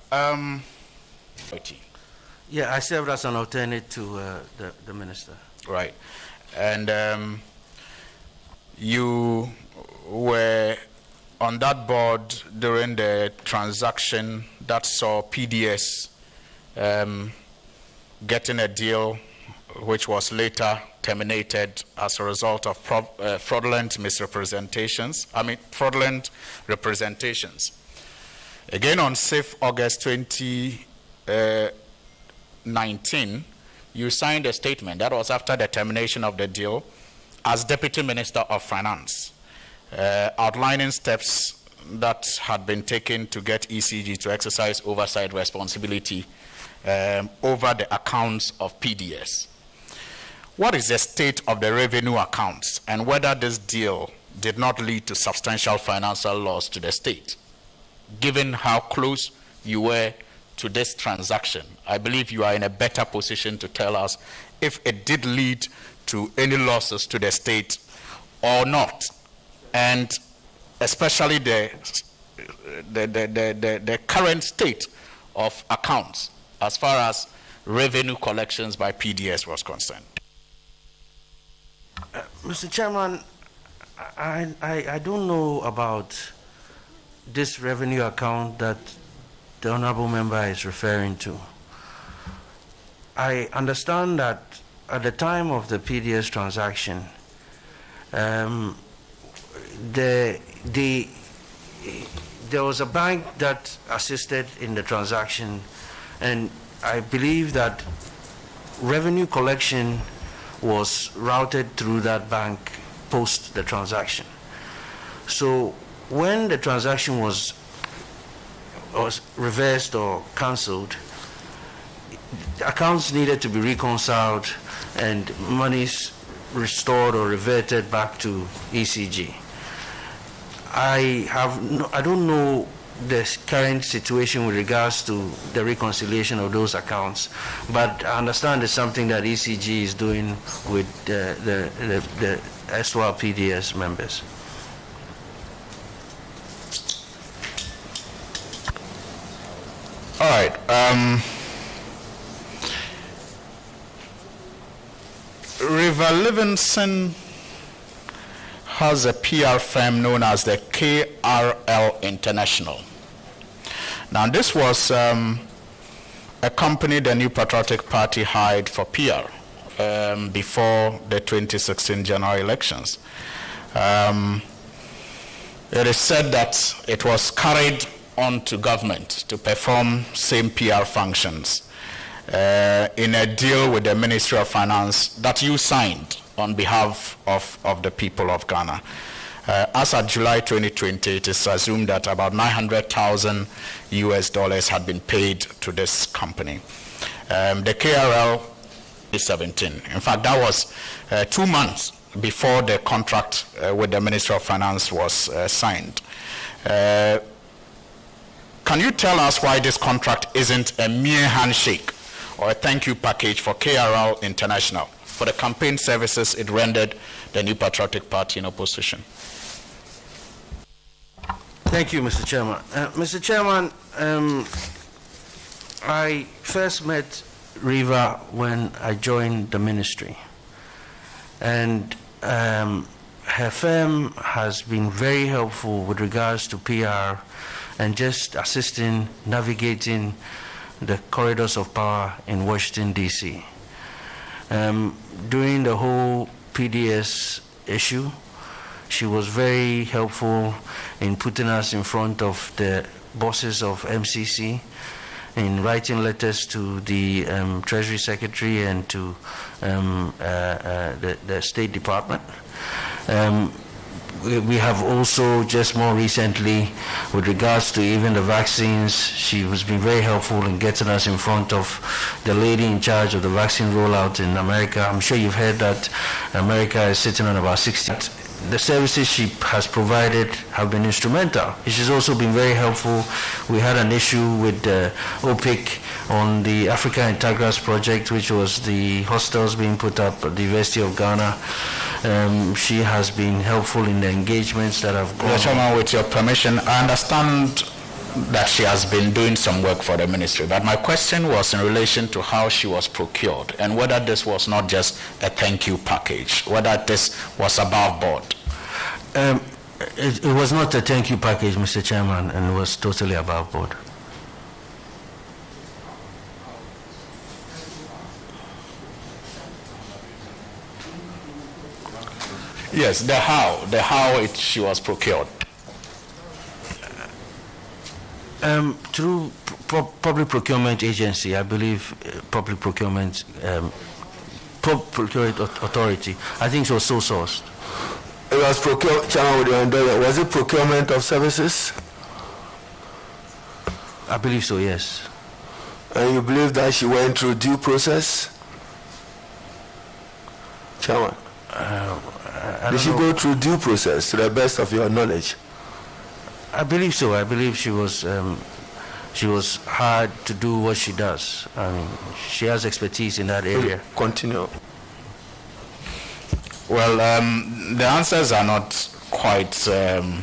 Yeah, I served as an alternate to the minister. Right. And you were on that board during the transaction that saw PDS getting a deal which was later terminated as a result of fraudulent representations. Again, on 6th August 2019, you signed a statement that was after the termination of the deal as Deputy Minister of Finance, outlining steps that had been taken to get ECG to exercise oversight responsibility over the accounts of PDS. What is the state of the revenue accounts and whether this deal did not lead to substantial financial loss to the state? Given how close you were to this transaction, I believe you are in a better position to tell us if it did lead to any losses to the state or not, and especially the current state of accounts as far as revenue collections by PDS was concerned. Mr. Chairman, I don't know about this revenue account that the honorable member is referring to. I understand that at the time of the PDS transaction, there was a bank that assisted in the transaction, and I believe that revenue collection was routed through that bank post the transaction. So when the transaction was reversed or cancelled, accounts needed to be reconciled and monies restored or reverted back to ECG. I don't know the current situation with regards to the reconciliation of those accounts, but I understand it's something that ECG is doing with the SWAL PDS members. All right. River Livingston has a PR firm known as the KRL International. Now, this was a company the New Patriotic Party hired for PR before the 2016 general elections. It is said that it was carried on to government to perform same PR functions in a deal with the Ministry of Finance that you signed on behalf of the people of Ghana. As of July 2020, it is assumed that about $900,000 had been paid to this company. The KRL is 17. In fact, that was 2 months before the contract with the Ministry of Finance was signed. Can you tell us why this contract isn't a mere handshake or a thank you package for KRL International for the campaign services it rendered the New Patriotic Party in opposition? Thank you, Mr. Chairman. Mr. Chairman, I first met Riva when I joined the ministry, and her firm has been very helpful with regards to PR and just assisting, navigating the corridors of power in Washington, D.C. During the whole PDS issue, she was very helpful in putting us in front of the bosses of MCC, in writing letters to the Treasury Secretary and to the State Department. We have also just more recently, with regards to even the vaccines, she has been very helpful in getting us in front of the lady in charge of the vaccine rollout in America. I'm sure you've heard that America is sitting on about 60. The services she has provided have been instrumental. She's also been very helpful. We had an issue with OPIC on the Africa Integras project, which was the hostels being put up at the University of Ghana. She has been helpful in the engagements that have gone. Chairman, with your permission, I understand that she has been doing some work for the ministry, but my question was in relation to how she was procured and whether this was not just a thank you package, whether this was above board. It was not a thank you package, Mr. Chairman, and it was totally above board. Yes, the how she was procured. Through public procurement agency, I believe public procurement authority. I think it was sole sourced. It was procurement, Chairman, with your endorsement. Was it procurement of services? I believe so, yes. And you believe that she went through due process? Chairman, did she go through due process to the best of your knowledge? I believe so. I believe she was hired to do what she does. I mean, she has expertise in that area. Continue. Well, the answers are not quite firm.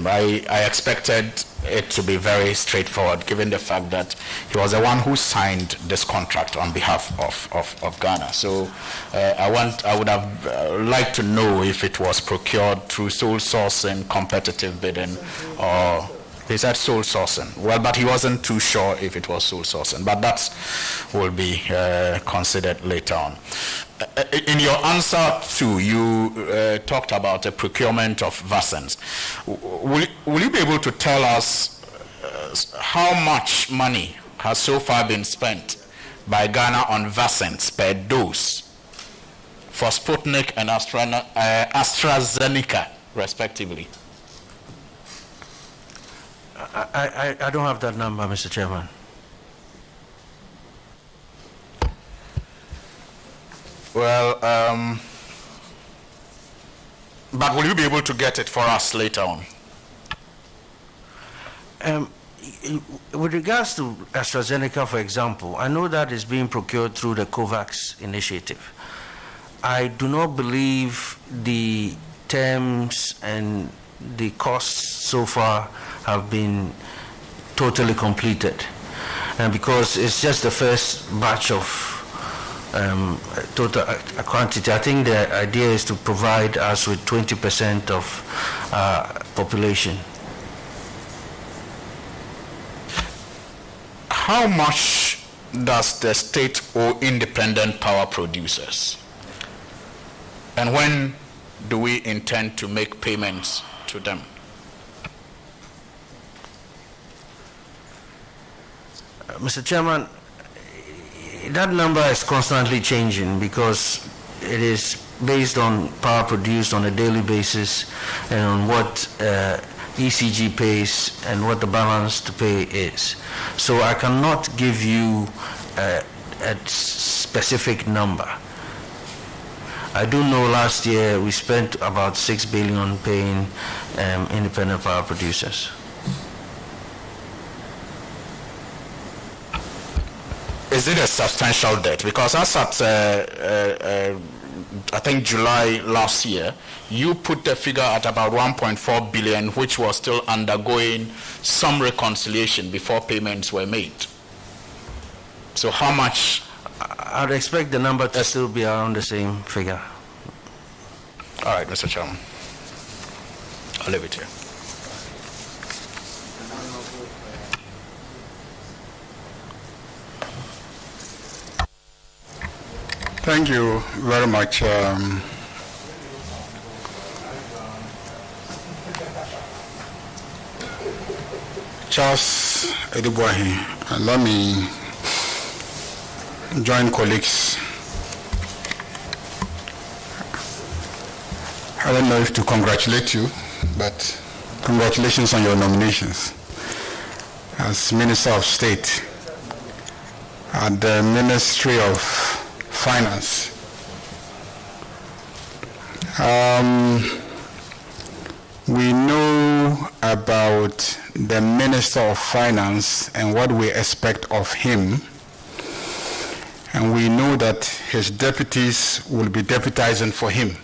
I expected it to be very straightforward, given the fact that he was the one who signed this contract on behalf of Ghana. So I would have liked to know if it was procured through sole sourcing, competitive bidding, or he said sole sourcing. Well, but he wasn't too sure if it was sole sourcing, but that will be considered later on. In your answer to, you talked about the procurement of vaccines. Will you be able to tell us how much money has so far been spent by Ghana on vaccines per dose for Sputnik and AstraZeneca, respectively? I don't have that number, Mr. Chairman. Well, but will you be able to get it for us later on? With regards to AstraZeneca, for example, I know that is being procured through the COVAX initiative. I do not believe the terms and the costs so far have been totally completed, and because it's just the first batch of total quantity. I think the idea is to provide us with 20% of population. How much does the state owe independent power producers? And when do we intend to make payments to them? Mr. Chairman, that number is constantly changing because it is based on power produced on a daily basis and on what ECG pays and what the balance to pay is. So I cannot give you a specific number. I do know last year we spent about 6 billion paying independent power producers. Is it a substantial debt? Because as at I think July last year, you put the figure at about 1.4 billion, which was still undergoing some reconciliation before payments were made. So how much? I'd expect the number to still be around the same figure. All right, Mr. Chairman. I'll leave it here. Thank you very much. Charles Edibuahi, let me join colleagues. I don't know if to congratulate you, but congratulations on your nominations as Minister of State at the Ministry of Finance. We know about the Minister of Finance and what we expect of him, and we know that his deputies will be deputizing for him.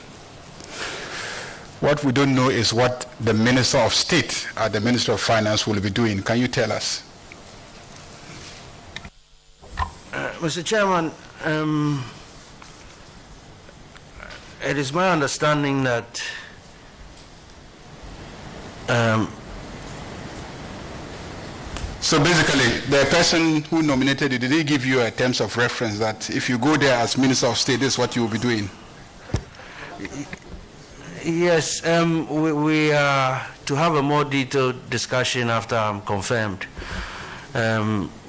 What we don't know is what the Minister of State at the Ministry of Finance will be doing. Can you tell us? Mr. Chairman, it is my understanding that so basically, the person who nominated you, did he give you a terms of reference that if you go there as Minister of State, this is what you will be doing? Yes, we are to have a more detailed discussion after I'm confirmed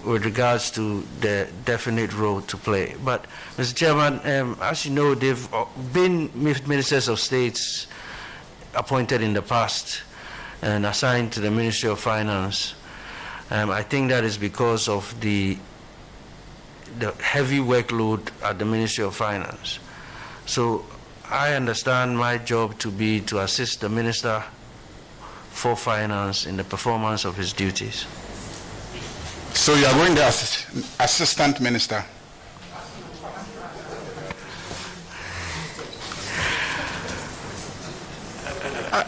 with regards to the definite role to play. But, Mr. Chairman, as you know, they've been ministers of states appointed in the past and assigned to the Ministry of Finance. I think that is because of the heavy workload at the Ministry of Finance. So I understand my job to be to assist the Minister for Finance in the performance of his duties. So you are going to Assistant Minister?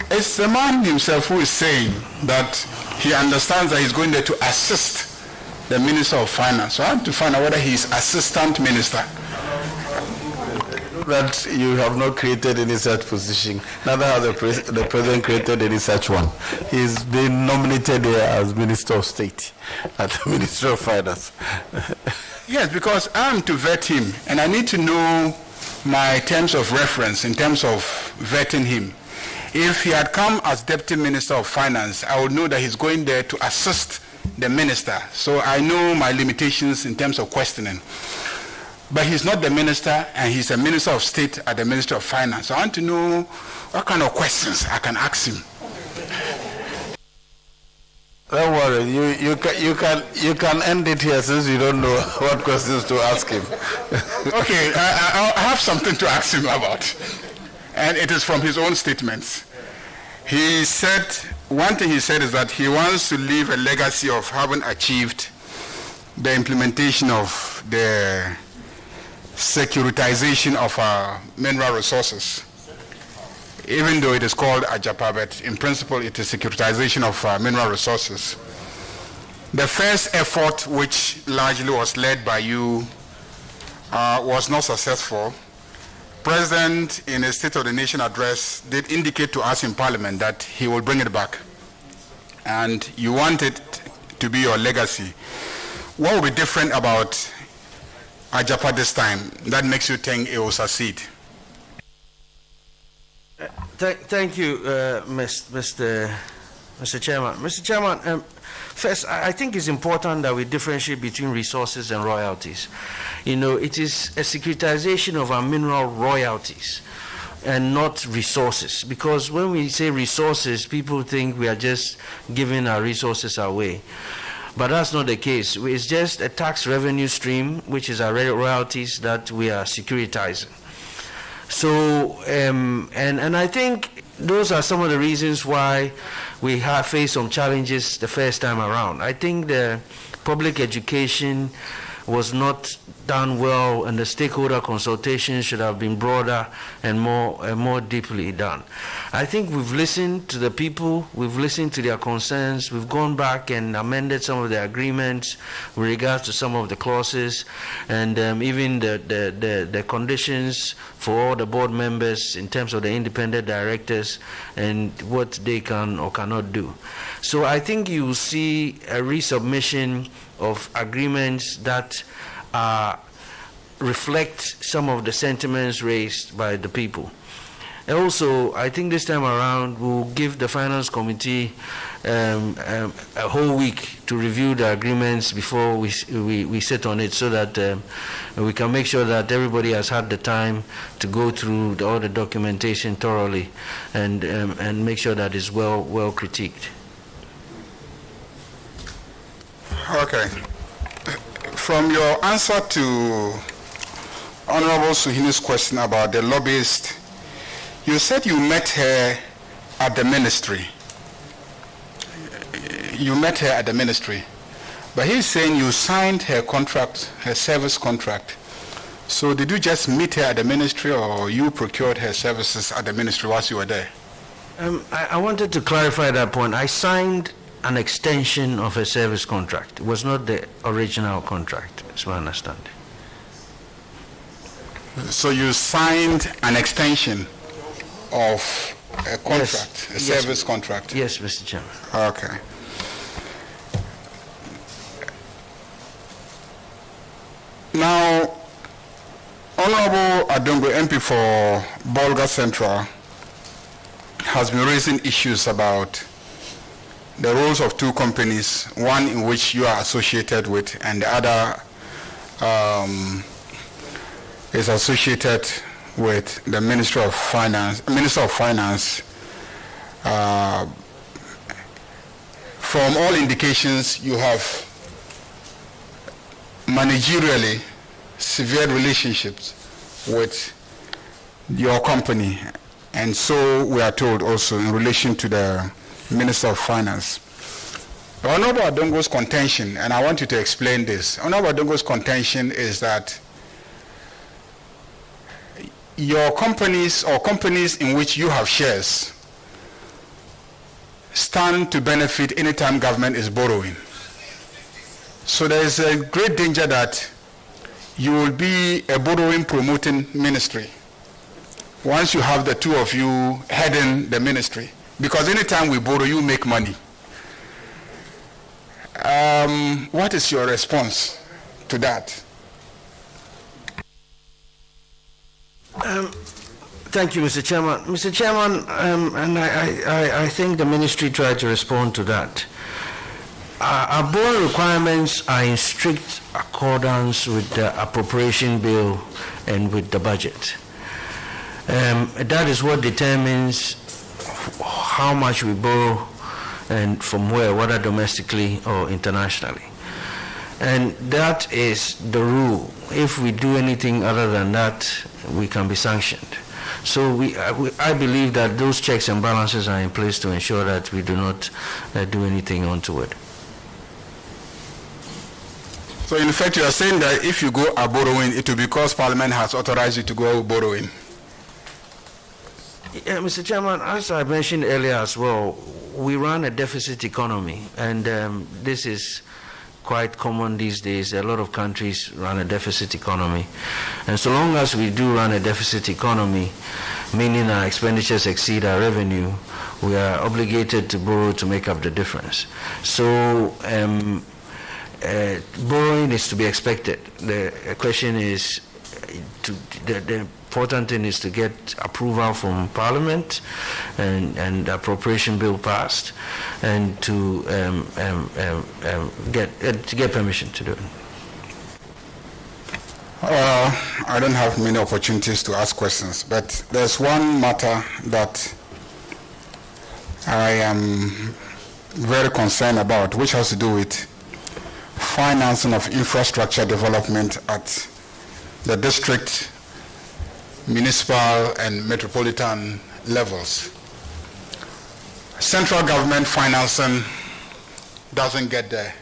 It's the man himself who is saying that he understands that he's going there to assist the Minister of Finance. So I have to find out whether he is Assistant Minister. That you have not created any such position. Neither has the President created any such one. He's been nominated as Minister of State at the Ministry of Finance. Yes, because I'm to vet him, and I need to know my terms of reference in terms of vetting him. If he had come as Deputy Minister of Finance, I would know that he's going there to assist the Minister. So I know my limitations in terms of questioning. But he's not the Minister, and he's a Minister of State at the Ministry of Finance. So I want to know what kind of questions I can ask him. Don't worry, you can end it here since you don't know what questions to ask him. Okay, I have something to ask him about, and it is from his own statements. He said, one thing he said is that he wants to leave a legacy of having achieved the implementation of the securitization of our mineral resources. Even though it is called AJAPA, but in principle it is securitization of mineral resources. The first effort, which largely was led by you, was not successful. President, in a State of the Nation address, did indicate to us in Parliament that he will bring it back. And you want it to be your legacy. What will be different about AJAPA this time that makes you think it will succeed? Thank you, Mr. Chairman. Mr. Chairman, first, I think it's important that we differentiate between resources and royalties. You know, it is a securitization of our mineral royalties and not resources. Because when we say resources, people think we are just giving our resources away. But that's not the case. It's just a tax revenue stream, which is our royalties that we are securitizing. So, and I think those are some of the reasons why we have faced some challenges the first time around. I think the public education was not done well, and the stakeholder consultation should have been broader and more deeply done. I think we've listened to the people, we've listened to their concerns, we've gone back and amended some of the agreements with regards to some of the clauses, and even the conditions for all the board members in terms of the independent directors and what they can or cannot do. So I think you will see a resubmission of agreements that are reflect some of the sentiments raised by the people. And also, I think this time around we'll give the Finance Committee a whole week to review the agreements before we sit on it, so that we can make sure that everybody has had the time to go through all the documentation thoroughly and make sure that it's well critiqued. Okay. From your answer to Honorable Suhini's question about the lobbyist, you said you met her at the ministry. You met her at the ministry. But he's saying you signed her contract, her service contract. So did you just meet her at the ministry, or you procured her services at the ministry whilst you were there? I wanted to clarify that point. I signed an extension of a service contract. It was not the original contract, is my understanding. So you signed an extension of a contract, a service contract? Yes, Mr. Chairman. Okay. Now, Honorable Adongo, MP for Bolga Central, has been raising issues about the roles of two companies, one in which you are associated with and the other is associated with the Minister of Finance. From all indications, you have managerially severe relationships with your company, and so we are told also in relation to the Minister of Finance. Honorable Adongo's contention, and I want you to explain this, Honorable Adongo's contention is that your companies or companies in which you have shares stand to benefit anytime government is borrowing. So there is a great danger that you will be a borrowing promoting ministry once you have the two of you heading the ministry, because anytime we borrow, you make money. What is your response to that? Thank you, Mr. Chairman. Mr. Chairman, and I think the ministry tried to respond to that. Our borrowing requirements are in strict accordance with the appropriation bill and with the budget. That is what determines how much we borrow and from where, whether domestically or internationally. And that is the rule. If we do anything other than that, we can be sanctioned. So I believe that those checks and balances are in place to ensure that we do not do anything untoward. So in fact, you are saying that if you go a borrowing, it will be because Parliament has authorized you to go borrowing. Yeah, Mr. Chairman, as I mentioned earlier as well, we run a deficit economy, and this is quite common these days. A lot of countries run a deficit economy. And so long as we do run a deficit economy, meaning our expenditures exceed our revenue, we are obligated to borrow to make up the difference. So borrowing is to be expected. The question is, the important thing is to get approval from Parliament and the appropriation bill passed, and to get permission to do it. I don't have many opportunities to ask questions, but there's one matter that I am very concerned about, which has to do with financing of infrastructure development at the district, municipal, and metropolitan levels. Central government financing doesn't get there.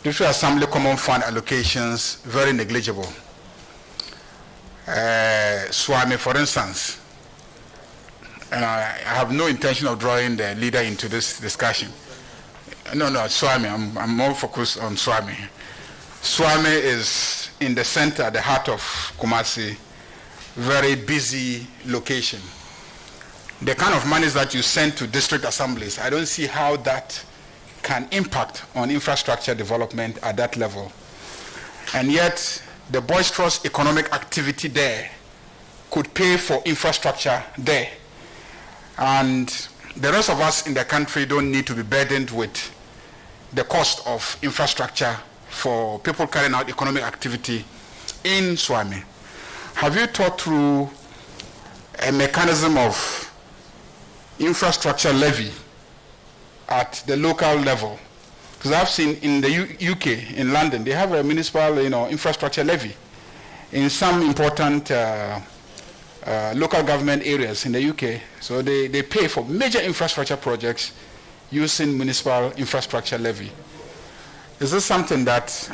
District Assembly Common Fund allocations, very negligible. Swami, for instance, and I have no intention of drawing the leader into this discussion. No, Swami, I'm more focused on Swami. Swami is in the center, the heart of Kumasi, very busy location. The kind of monies that you send to district assemblies, I don't see how that can impact on infrastructure development at that level. And yet, the boisterous economic activity there could pay for infrastructure there. And the rest of us in the country don't need to be burdened with the cost of infrastructure for people carrying out economic activity in Swami. Have you thought through a mechanism of infrastructure levy at the local level? Because I've seen in the UK, in London, they have a municipal, infrastructure levy in some important local government areas in the UK. So they pay for major infrastructure projects using municipal infrastructure levy. Is this something that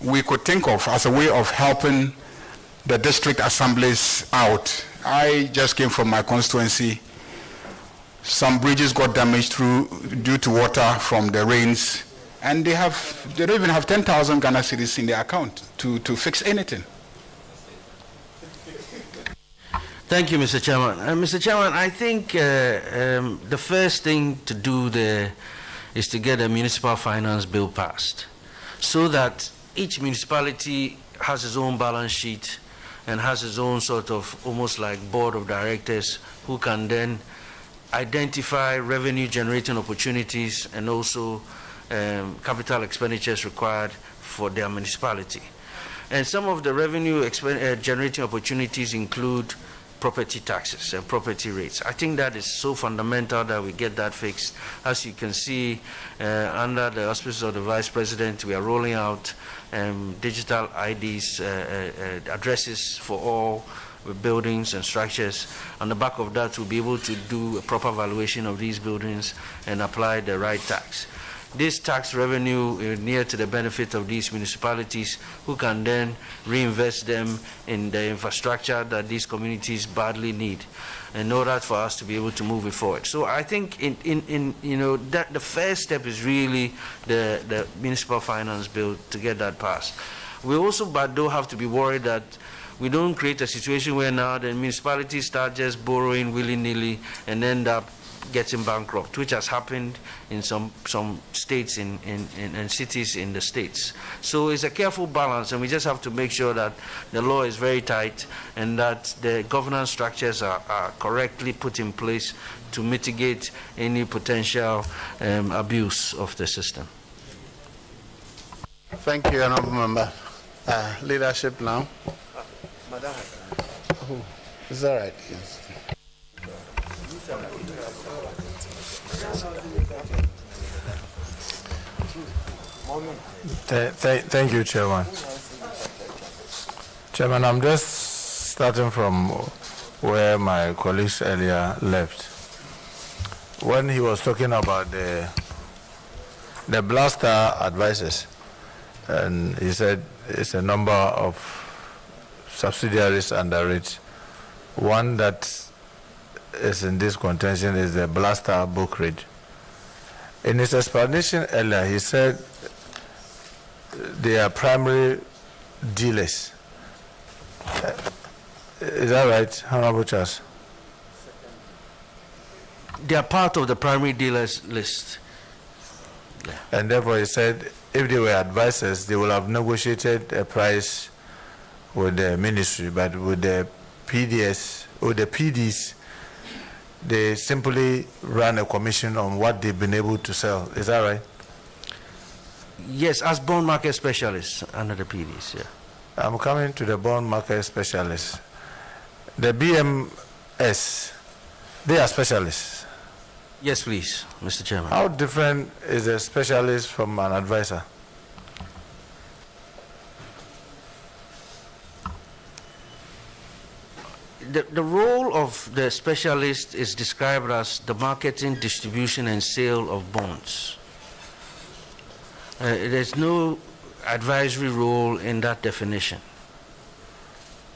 we could think of as a way of helping the district assemblies out? I just came from my constituency. Some bridges got damaged due to water from the rains, and they don't even have 10,000 Ghana cedis in their account to fix anything. Thank you, Mr. Chairman. Mr. Chairman, I think the first thing to do there is to get a municipal finance bill passed so that each municipality has its own balance sheet and has its own sort of almost like board of directors who can then identify revenue generating opportunities and also capital expenditures required for their municipality. And some of the revenue generating opportunities include property taxes and property rates. I think that is so fundamental that we get that fixed. As you can see, under the auspices of the Vice President, we are rolling out digital IDs, addresses for all buildings and structures. On the back of that, we'll be able to do a proper valuation of these buildings and apply the right tax. This tax revenue is near to the benefit of these municipalities who can then reinvest them in the infrastructure that these communities badly need in order for us to be able to move it forward. So I think that the first step is really the municipal finance bill to get that passed. We also, but don't have to be worried that we don't create a situation where now the municipalities start just borrowing willy-nilly and end up getting bankrupt, which has happened in some states and cities in the States. So it's a careful balance, and we just have to make sure that the law is very tight and that the governance structures are correctly put in place to mitigate any potential abuse of the system. Thank you, Honourable Member. Leadership now. Madam. Is that right? Yes. Thank you, Chairman. Chairman, I'm just starting from where my colleagues earlier left. When he was talking about the blaster advisors, and he said it's a number of subsidiaries under it. One that is in this contention is the blaster brokerage. In his explanation earlier, he said they are primary dealers. Is that right, Honorable Charles? They are part of the primary dealers list. Yeah. And therefore, he said if they were advisors, they will have negotiated a price with the ministry, but with the PDS or the PDs, they simply run a commission on what they've been able to sell. Is that right? Yes, as bond market specialists under the PDs, yeah. I'm coming to the bond market specialists. The BMS, they are specialists. Yes, please, Mr. Chairman. How different is a specialist from an advisor? The role of the specialist is described as the marketing, distribution, and sale of bonds. There's no advisory role in that definition.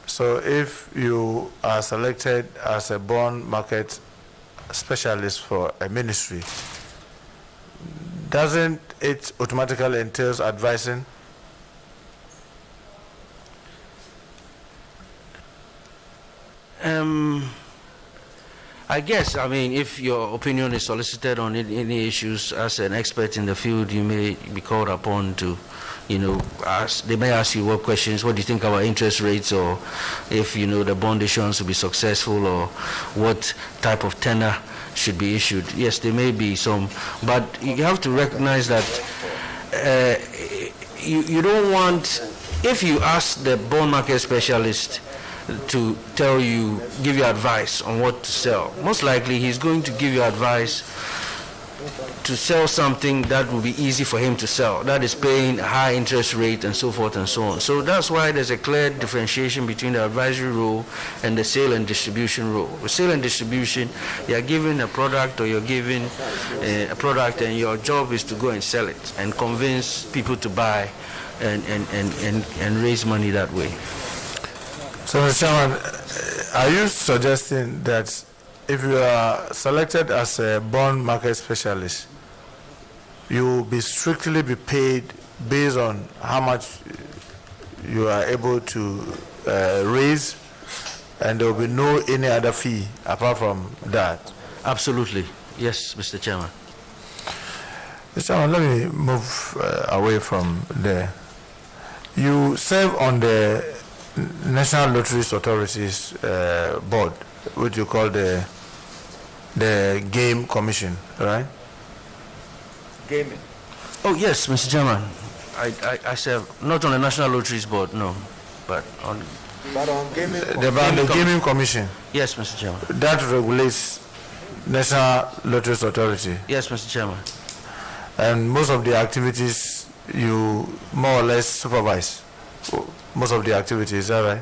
So if you are selected as a bond market specialist for a ministry, doesn't it automatically entail advising? I guess, I mean, if your opinion is solicited on any issues as an expert in the field, you may be called upon to, you know, they may ask you what questions, what do you think about interest rates, or if, you know, the bond issuance will be successful, or what type of tenor should be issued. Yes, there may be some, but you have to recognize that you don't want, if you ask the bond market specialist to give you advice on what to sell, most likely he's going to give you advice to sell something that will be easy for him to sell, that is paying a high interest rate and so forth and so on. So that's why there's a clear differentiation between the advisory role and the sale and distribution role. With sale and distribution, you're giving a product, or you're giving a product, and your job is to go and sell it and convince people to buy and raise money that way. So, Mr. Chairman, are you suggesting that if you are selected as a bond market specialist, you will be strictly be paid based on how much you are able to raise, and there will be no any other fee apart from that? Absolutely. Yes, Mr. Chairman. Mr. Chairman, let me move away from there. You serve on the National Lotteries Authorities board, which you call the Game Commission, right? Gaming. Oh yes, Mr. Chairman. I serve not on the National Lotteries Board, no, but on gaming. The Gaming Commission. Yes, Mr. Chairman. That regulates National Lotteries Authority. Yes, Mr. Chairman. And most of the activities you more or less supervise. Most of the activities, is that right?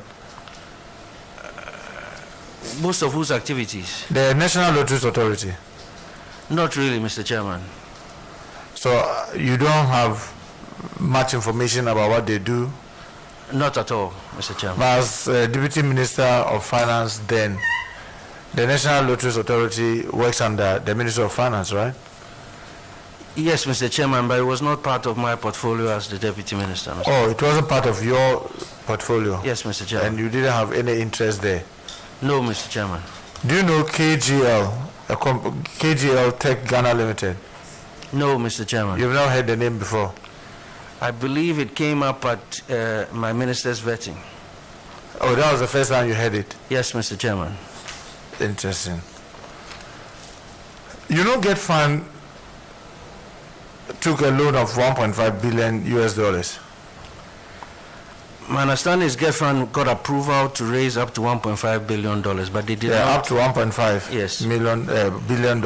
Most of whose activities? The National Lotteries Authority. Not really, Mr. Chairman. So you don't have much information about what they do? Not at all, Mr. Chairman. But as Deputy Minister of Finance, then the National Lotteries Authority works under the Ministry of Finance, right? Yes, Mr. Chairman, but it was not part of my portfolio as the Deputy Minister. Oh, it wasn't part of your portfolio? Yes, Mr. Chairman. And you didn't have any interest there? No, Mr. Chairman. Do you know KGL Tech Ghana Limited? No, Mr. Chairman. You've not heard the name before? I believe it came up at my minister's vetting. Oh, that was the first time you heard it? Yes, Mr. Chairman. Interesting. You know, GetFund took a loan of $1.5 billion US. My understanding is GetFund got approval to raise up to $1.5 billion, but they did not. Up to $1.5 yes. billion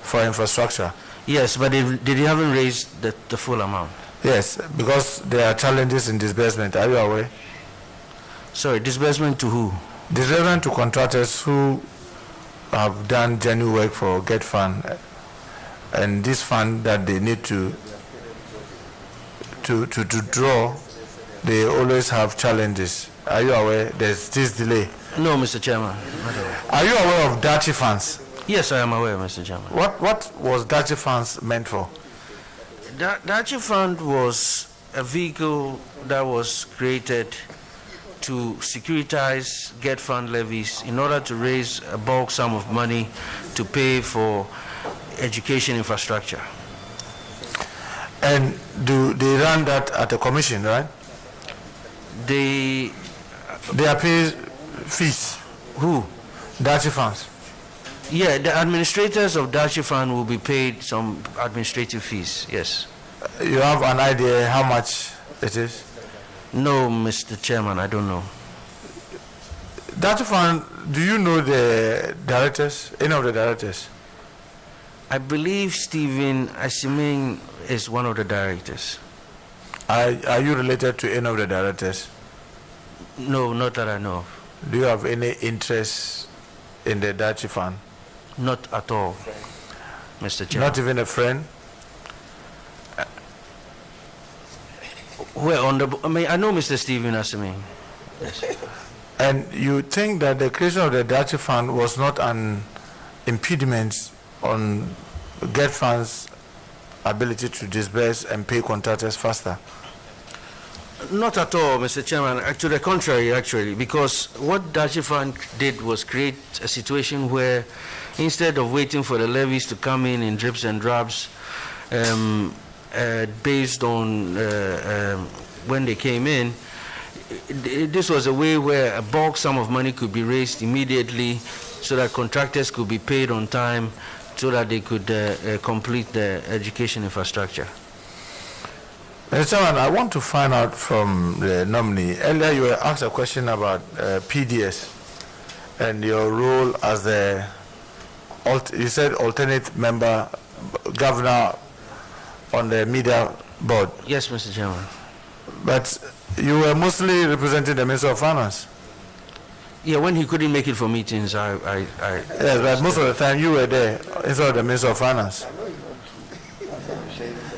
for infrastructure. Yes, but they haven't raised the full amount. Yes, because there are challenges in disbursement. Are you aware? Sorry, disbursement to who? Disbursement to contractors who have done genuine work for GetFund, and this fund that they need to draw, they always have challenges. Are you aware there's this delay? No, Mr. Chairman. Are you aware of Dachi funds? Yes, I am aware, Mr. Chairman. What was Dachi funds meant for? Dachi Fund was a vehicle that was created to securitize GetFund levies in order to raise a bulk sum of money to pay for education infrastructure. And do they run that at a commission, right? They are paid fees. Who? Dachi funds. Yeah, the administrators of Dachi Fund will be paid some administrative fees, yes. You have an idea how much it is? No, Mr. Chairman, I don't know. Dachi Fund, do you know the directors, any of the directors? I believe Stephen Asiming is one of the directors. Are you related to any of the directors? No, not that I know of. Do you have any interest in the Dachi Fund? Not at all, Mr. Chairman. Not even a friend? Well, I know Mr. Stephen Asiming. Yes. And you think that the creation of the Dachi Fund was not an impediment on GetFund's ability to disburse and pay contractors faster? Not at all, Mr. Chairman. To the contrary, actually, because what GetFund did was create a situation where instead of waiting for the levies to come in drips and drabs, based on when they came in, this was a way where a bulk sum of money could be raised immediately so that contractors could be paid on time so that they could complete the education infrastructure. Mr. Chairman, I want to find out from the nominee. Earlier you were asked a question about PDS and your role as the, you said alternate member, governor on the media board. Yes, Mr. Chairman. But you were mostly representing the Minister of Finance. Yeah, when he couldn't make it for meetings, Yes, but most of the time you were there instead of the Minister of Finance.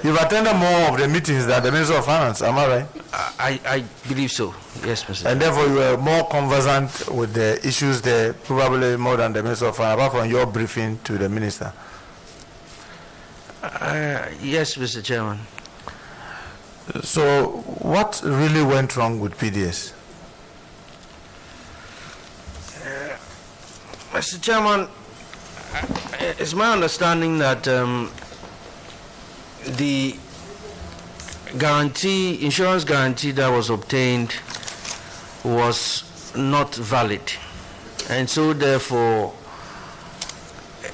You've attended more of the meetings than the Minister of Finance, am I right? I believe so, yes, Mr. And therefore you were more conversant with the issues there, probably more than the Minister of Finance, apart from your briefing to the Minister. Yes, Mr. Chairman. So what really went wrong with PDS? Mr. Chairman, it's my understanding that the insurance guarantee that was obtained was not valid, and so therefore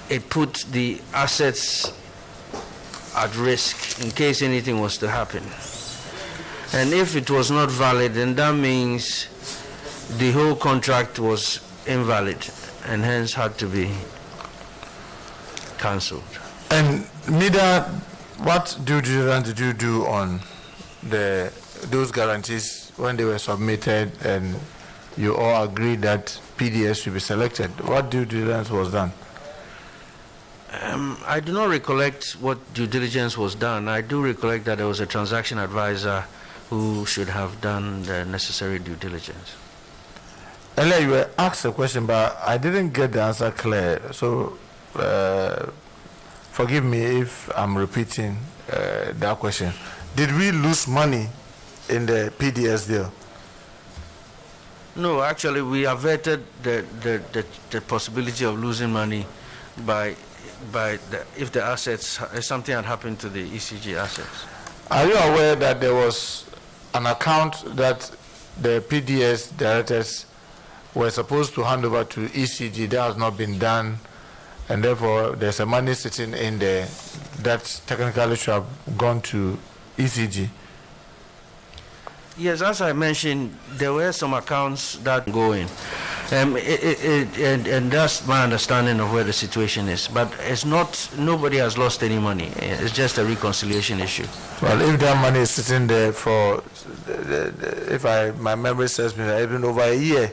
it put the assets at risk in case anything was to happen. And if it was not valid, then that means the whole contract was invalid and hence had to be cancelled. And NIDA, what due diligence did you do on those guarantees when they were submitted and you all agreed that PDS should be selected? What due diligence was done? I do not recollect what due diligence was done. I do recollect that there was a transaction advisor who should have done the necessary due diligence. Earlier you were asked a question, but I didn't get the answer clear. So forgive me if I'm repeating that question. Did we lose money in the PDS deal? No, actually we averted the possibility of losing money if the assets, if something had happened to the ECG assets. Are you aware that there was an account that the PDS directors were supposed to hand over to ECG that has not been done, and therefore there's a money sitting in there that technically should have gone to ECG? Yes, as I mentioned, there were some accounts that go in. And that's my understanding of where the situation is. But it's not, nobody has lost any money. It's just a reconciliation issue. Well, if that money is sitting there for, my memory serves me, even over a year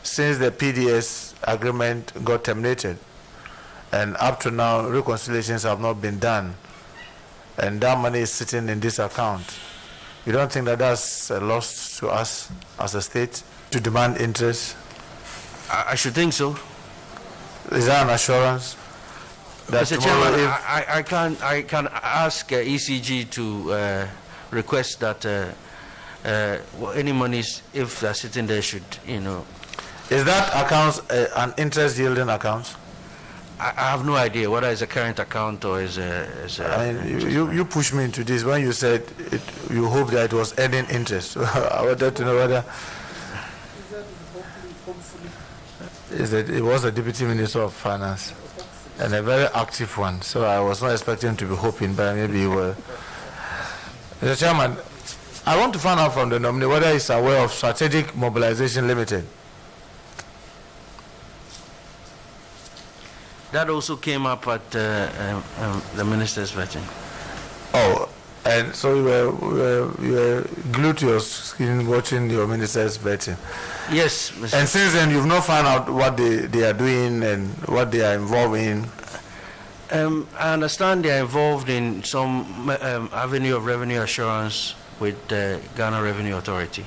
since the PDS agreement got terminated, and up to now, reconciliations have not been done, and that money is sitting in this account. You don't think that that's a loss to us as a state to demand interest? I should think so. Is that an assurance? That Mr. Chairman, I can ask ECG to request that any monies, if they're sitting there, should, Is that account an interest yielding account? I have no idea whether it's a current account or is a. I mean, you pushed me into this when you said you hope that it was earning interest. I wanted to know whether it was a Deputy Minister of Finance and a very active one. So I was not expecting to be hoping, but maybe you were. Mr. Chairman, I want to find out from the nominee whether he's aware of Strategic Mobilization Limited. That also came up at the minister's vetting. Oh, and so you were glued to your screen watching your minister's vetting. Yes, Mr. And since then, you've not found out what they are doing and what they are involved in. I understand they are involved in some avenue of revenue assurance with the Ghana Revenue Authority.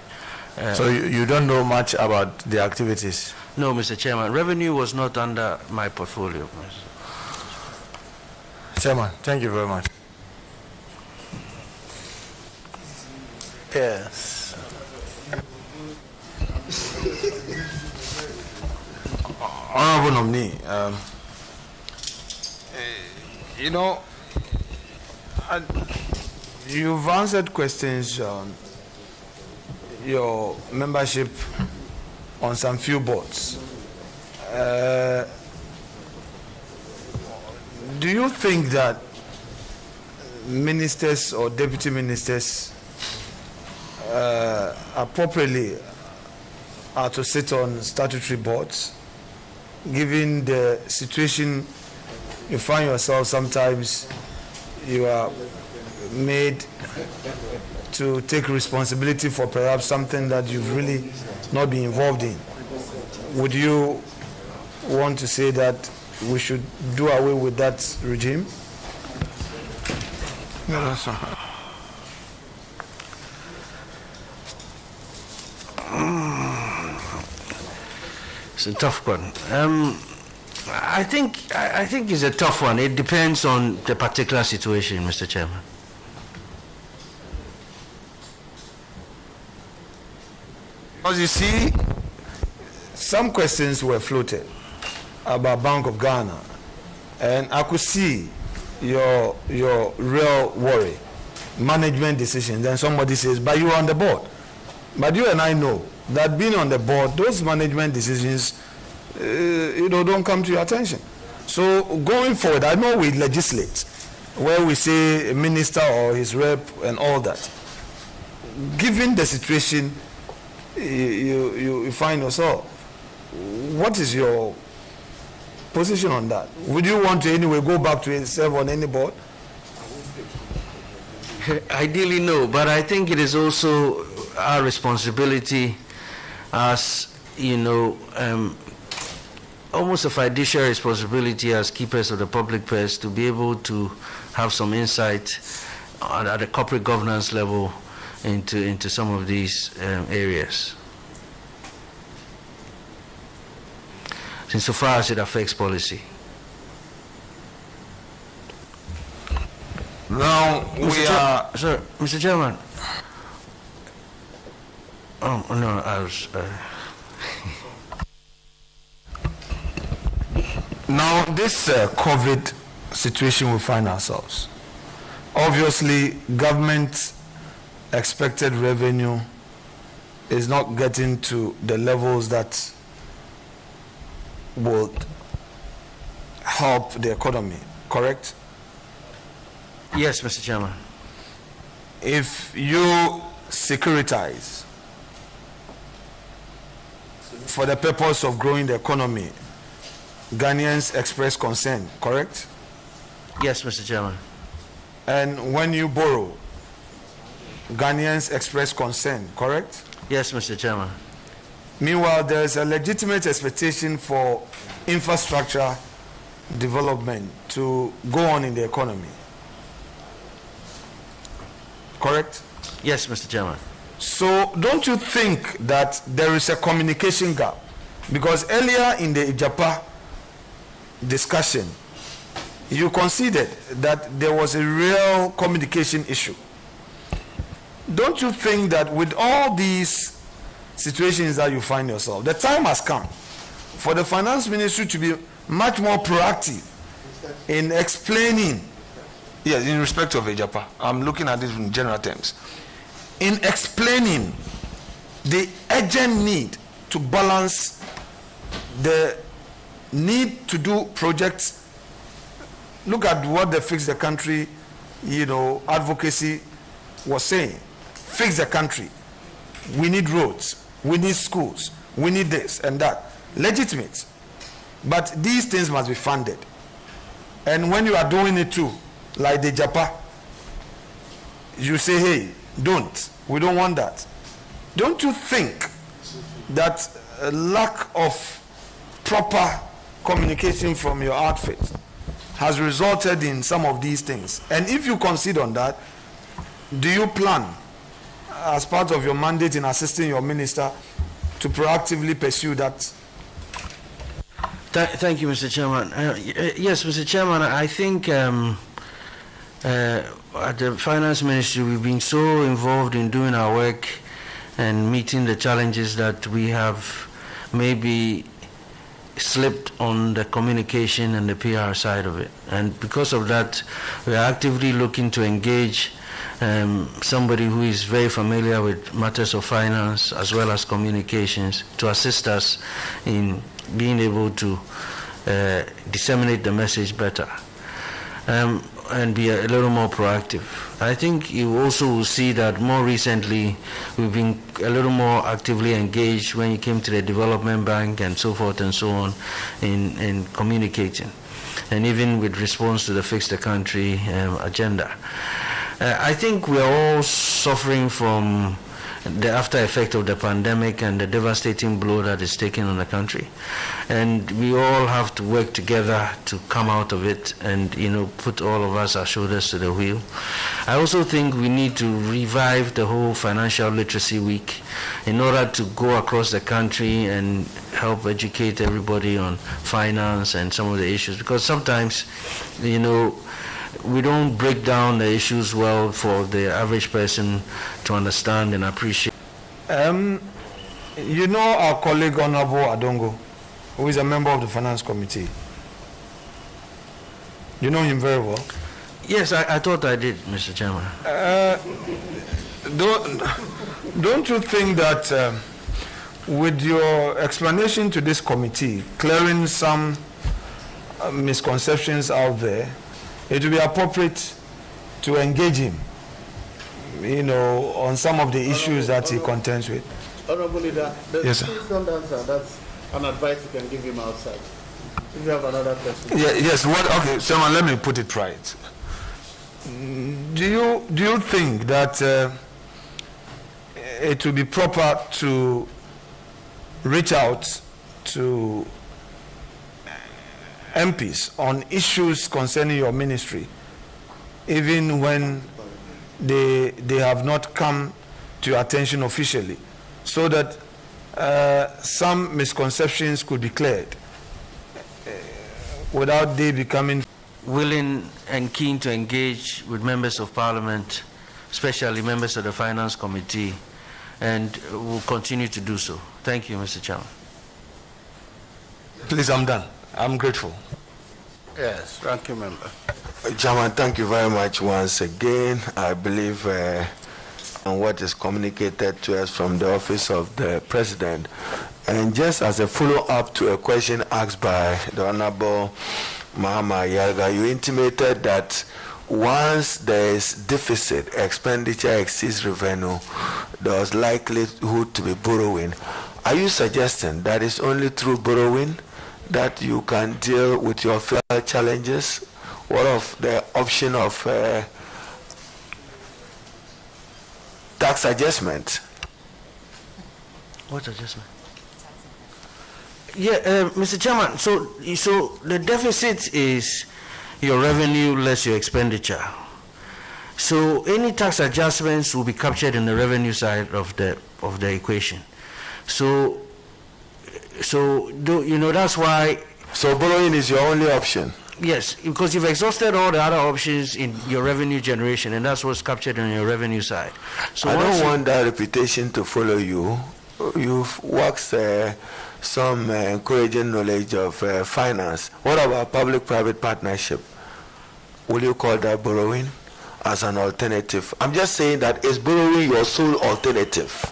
So you don't know much about the activities? No, Mr. Chairman. Revenue was not under my portfolio. Chairman, thank you very much. Yes. Honorable nominee, you know, you've answered questions on your membership on some few boards. Do you think that ministers or deputy ministers appropriately are to sit on statutory boards, given the situation you find yourself? Sometimes you are made to take responsibility for perhaps something that you've really not been involved in. Would you want to say that we should do away with that regime? No, sir. It's a tough one. I think it's a tough one. It depends on the particular situation, Mr. Chairman. Because you see, some questions were floated about Bank of Ghana, and I could see your real worry, management decisions. Then somebody says, but you are on the board. But you and I know that being on the board, those management decisions, don't come to your attention. So going forward, I know we legislate where we say a minister or his rep and all that. Given the situation you find yourself, what is your position on that? Would you want to anyway go back to serve on any board? Ideally, no, but I think it is also our responsibility as, almost a fiduciary responsibility as keepers of the public purse to be able to have some insight at the corporate governance level into some of these areas, insofar as it affects policy. Now Sir, Mr. Chairman. Oh no, I was. Now this COVID situation we find ourselves. Obviously, government expected revenue is not getting to the levels that would help the economy, correct? Yes, Mr. Chairman. If you securitize for the purpose of growing the economy, Ghanaians express concern, correct? Yes, Mr. Chairman. And when you borrow, Ghanaians express concern, correct? Yes, Mr. Chairman. Meanwhile, there is a legitimate expectation for infrastructure development to go on in the economy, correct? Yes, Mr. Chairman. So don't you think that there is a communication gap? Because earlier in the AJAPA discussion, you conceded that there was a real communication issue. Don't you think that with all these situations that you find yourself, the time has come for the finance ministry to be much more proactive in explaining, yes, in respect of AJAPA, I'm looking at it in general terms, in explaining the urgent need to balance the need to do projects. Look at what the Fix the Country, advocacy was saying. Fix the country. We need roads. We need schools. We need this and that. Legitimate. But these things must be funded. And when you are doing it too, like the AJAPA, you say, hey, don't. We don't want that. Don't you think that a lack of proper communication from your outfit has resulted in some of these things? And if you consider on that, do you plan, as part of your mandate in assisting your minister, to proactively pursue that? Thank you, Mr. Chairman. Yes, Mr. Chairman, I think at the Finance Ministry we've been so involved in doing our work and meeting the challenges that we have maybe slipped on the communication and the PR side of it. And because of that, we are actively looking to engage somebody who is very familiar with matters of finance as well as communications to assist us in being able to disseminate the message better and be a little more proactive. I think you also will see that more recently we've been a little more actively engaged when it came to the development bank and so forth and so on in communicating, and even with response to the Fix the Country agenda. I think we are all suffering from the after effect of the pandemic and the devastating blow that is taking on the country. And we all have to work together to come out of it and, put all of us our shoulders to the wheel. I also think we need to revive the whole Financial Literacy Week in order to go across the country and help educate everybody on finance and some of the issues, because sometimes, we don't break down the issues well for the average person to understand and appreciate. You know our colleague Honorable Adongo, who is a member of the Finance Committee. You know him very well? Yes, I thought I did, Mr. Chairman. Don't you think that with your explanation to this committee, clearing some misconceptions out there, it will be appropriate to engage him, on some of the issues that he contends with? Honorable Leader, yes, sir. Please don't answer. That's an advice you can give him outside. If you have another question. Yes. Okay, Chairman, let me put it right. Do you think that it would be proper to reach out to MPs on issues concerning your ministry, even when they have not come to your attention officially, so that some misconceptions could be cleared without they becoming willing and keen to engage with members of Parliament, especially members of the Finance Committee, and will continue to do so. Thank you, Mr. Chairman. Please, I'm done. I'm grateful. Yes, thank you, member. Chairman, thank you very much once again. I believe on what is communicated to us from the Office of the President. And just as a follow-up to a question asked by the Honorable Mahama Yarga, you intimated that once there is deficit, expenditure exceeds revenue, there is likelihood to be borrowing. Are you suggesting that it's only through borrowing that you can deal with your fiscal challenges? What of the option of tax adjustment? What adjustment? Yeah, Mr. Chairman, so the deficit is your revenue less your expenditure. So any tax adjustments will be captured in the revenue side of the equation. So that's why. So borrowing is your only option? Yes, because you've exhausted all the other options in your revenue generation, and that's what's captured on your revenue side. So I don't want that reputation to follow you. You've worked some encouraging knowledge of finance. What about public-private partnership? Will you call that borrowing as an alternative? I'm just saying that is borrowing your sole alternative?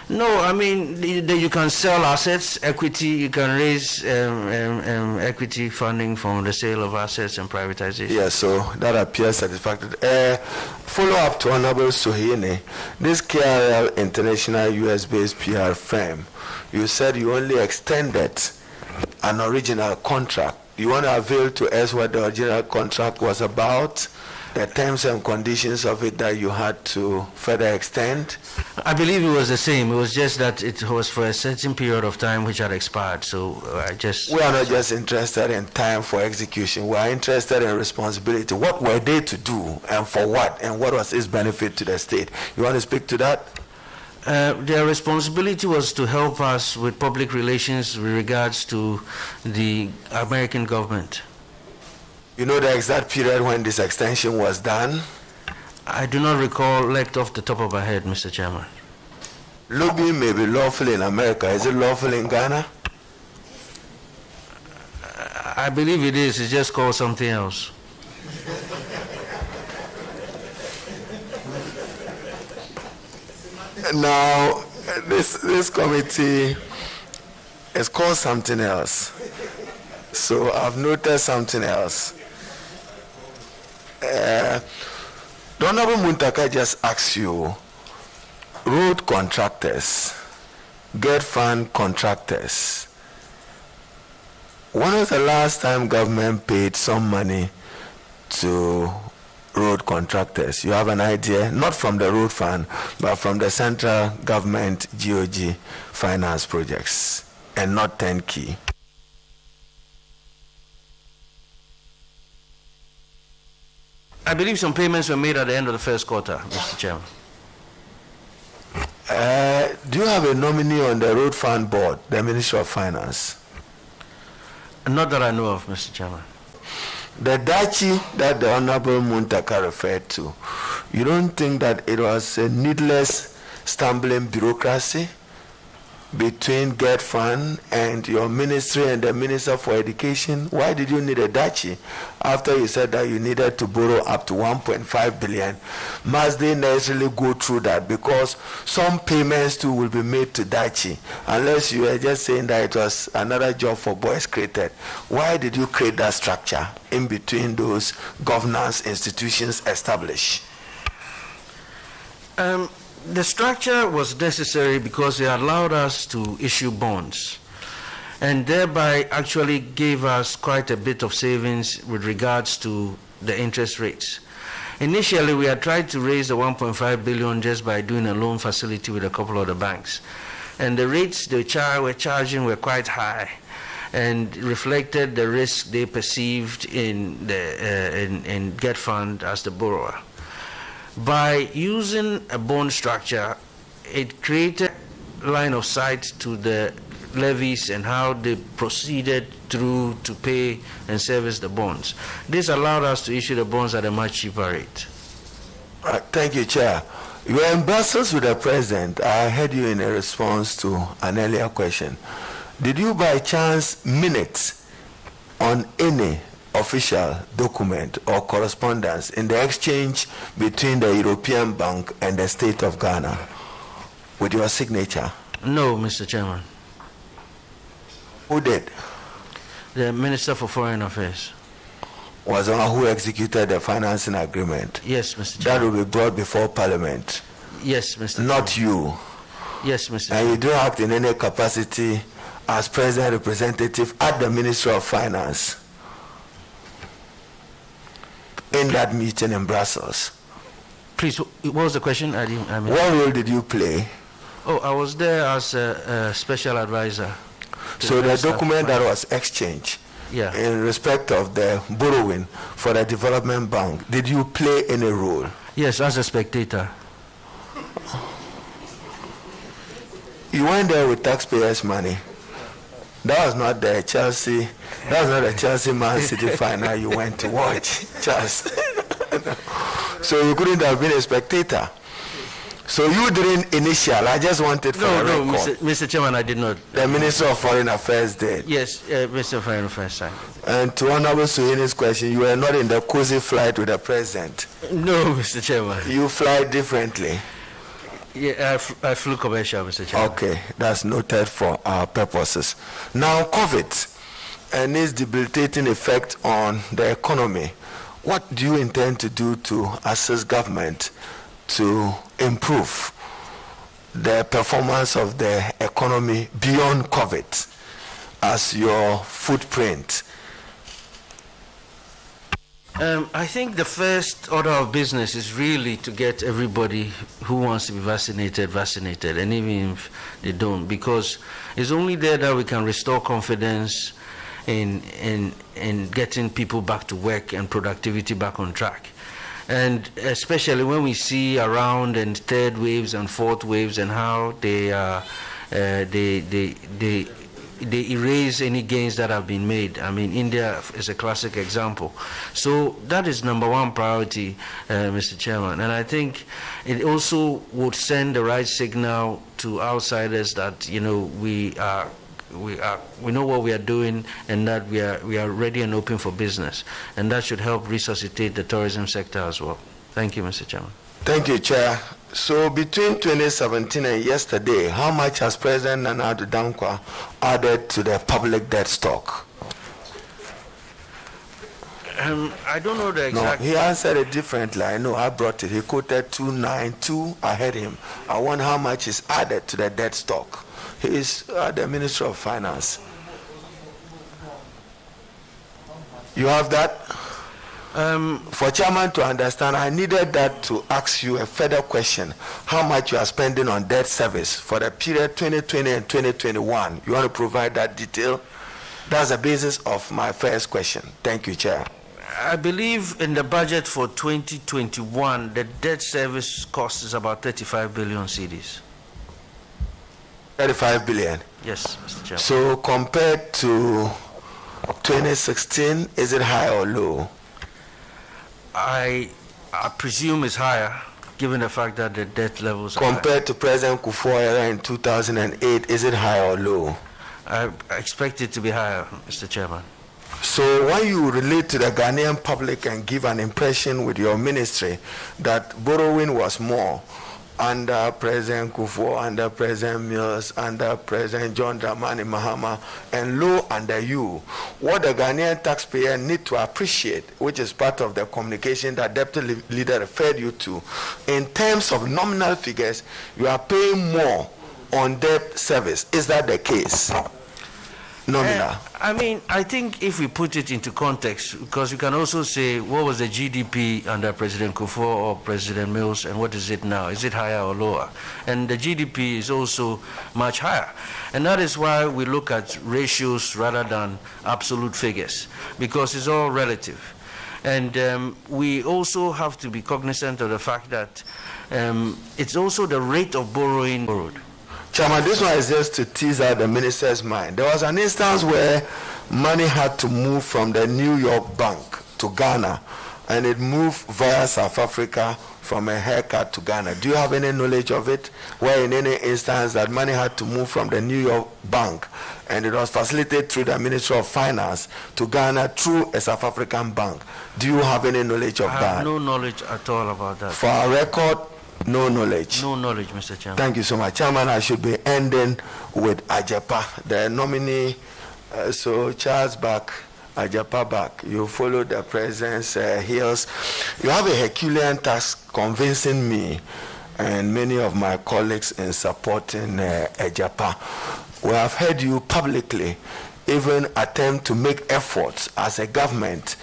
No, I mean, you can sell assets, equity, you can raise equity funding from the sale of assets and privatization. Yeah, so that appears satisfactory. Follow up to Honorable Suhine, this KRL International US-based PR firm, you said you only extended an original contract. You want to avail to us what the original contract was about? The terms and conditions of it that you had to further extend? I believe it was the same. It was just that it was for a certain period of time which had expired. So we are not just interested in time for execution. We are interested in responsibility. What were they to do and for what? And what was its benefit to the state? You want to speak to that? Their responsibility was to help us with public relations with regards to the American government. You know the exact period when this extension was done? I do not recall off the top of my head, Mr. Chairman. Lobbying may be lawful in America. Is it lawful in Ghana? I believe it is. It's just called something else. Now, this committee is called something else. So I've noticed something else. The Honorable Muntaka just asked you, road contractors, GetFund contractors. When was the last time government paid some money to road contractors? You have an idea? Not from the road fund, but from the central government GOG finance projects, and not 10 key. I believe some payments were made at the end of the first quarter, Mr. Chairman. Do you have a nominee on the road fund board, the Ministry of Finance? Not that I know of, Mr. Chairman. The Dachi that the Honorable Muntaka referred to, you don't think that it was a needless stumbling bureaucracy between GetFund and your ministry and the Minister for Education? Why did you need a Dachi after you said that you needed to borrow up to 1.5 billion? Must they necessarily go through that? Because some payments too will be made to Dachi, unless you are just saying that it was another job for boys created. Why did you create that structure in between those governance institutions established? The structure was necessary because it allowed us to issue bonds and thereby actually gave us quite a bit of savings with regards to the interest rates. Initially, we had tried to raise the 1.5 billion just by doing a loan facility with a couple of the banks. And the rates they were charging were quite high and reflected the risk they perceived in GetFund as the borrower. By using a bond structure, it created line of sight to the levies and how they proceeded through to pay and service the bonds. This allowed us to issue the bonds at a much cheaper rate. Thank you, Chair. You were in Brussels with the President. I heard you in a response to an earlier question. Did you by chance minutes on any official document or correspondence in the exchange between the European Bank and the State of Ghana with your signature? No, Mr. Chairman. Who did? The Minister for Foreign Affairs. Was the one who executed the financing agreement? Yes, Mr. That Chairman. will be brought before Parliament? Yes, Mr. Not Chairman. you? Yes, Mr. And you don't act in any capacity as President representative at the Ministry of Finance in that meeting in Brussels? Please, what was the question? What role did you play? Oh, I was there as a special advisor. So the document that was exchanged, yeah, in respect of the borrowing for the development bank, did you play any role? Yes, as a spectator. You went there with taxpayers' money. That was not the Chelsea. That was not the Chelsea Man City final you went to watch, Charles. So you couldn't have been a spectator. So you didn't initial. I just wanted for a record. No, Mr. Chairman, I did not. The Minister of Foreign Affairs did. Yes, Mr. of Foreign Affairs signed. And to Honorable Suhini's question, you were not in the cozy flight with the President. No, Mr. Chairman. You fly differently. Yeah, I flew commercial, Mr. Chairman. Okay, that's noted for our purposes. Now, COVID and its debilitating effect on the economy. What do you intend to do to assist government to improve the performance of the economy beyond COVID as your footprint? I think the first order of business is really to get everybody who wants to be vaccinated, and even if they don't, because it's only there that we can restore confidence in getting people back to work and productivity back on track. And especially when we see around and third waves and fourth waves and how they they erase any gains that have been made. I mean, India is a classic example. So that is number one priority, Mr. Chairman. And I think it also would send the right signal to outsiders that, you know, we know what we are doing and that we are ready and open for business. And that should help resuscitate the tourism sector as well. Thank you, Mr. Chairman. Thank you, Chair. So between 2017 and yesterday, how much has President Nana Addo Dankwa added to the public debt stock? I don't know the exact... No, he answered it differently. I know, I brought it. He quoted 292. I heard him. I wonder how much is added to the debt stock. He is the Minister of Finance. You have that? For Chairman to understand, I needed that to ask you a further question. How much you are spending on debt service for the period 2020 and 2021? You want to provide that detail? That's the basis of my first question. Thank you, Chair. I believe in the budget for 2021, the debt service cost is about 35 billion cedis. 35 billion? Yes, Mr. Chairman. So compared to 2016, is it high or low? I presume it's higher, given the fact that the debt levels are compared to President Kufuor in 2008, is it high or low? I expect it to be higher, Mr. Chairman. So when you relate to the Ghanaian public and give an impression with your ministry that borrowing was more under President Kufuor, under President Mills, under President John Dramani Mahama, and low under you, what the Ghanaian taxpayer need to appreciate, which is part of the communication that Deputy Leader referred you to, in terms of nominal figures, you are paying more on debt service. Is that the case? Nominal. I mean, I think if we put it into context, because you can also say, what was the GDP under President Kufuor or President Mills, and what is it now? Is it higher or lower? And the GDP is also much higher. And that is why we look at ratios rather than absolute figures, because it's all relative. And we also have to be cognizant of the fact that it's also the rate of borrowing borrowed. Chairman, this one is just to tease out the minister's mind. There was an instance where money had to move from the New York bank to Ghana, and it moved via South Africa from a haircut to Ghana. Do you have any knowledge of it? Where in any instance that money had to move from the New York bank, and it was facilitated through the Ministry of Finance to Ghana through a South African bank. Do you have any knowledge of that? I have no knowledge at all about that. For our record, no knowledge. No knowledge, Mr. Chairman. Thank you so much. Chairman, I should be ending with AJAPA, the nominee. So Charles back, AJAPA back. You follow the president's heels. You have a Herculean task convincing me and many of my colleagues in supporting AJAPA. We have heard you publicly even attempt to make efforts as a government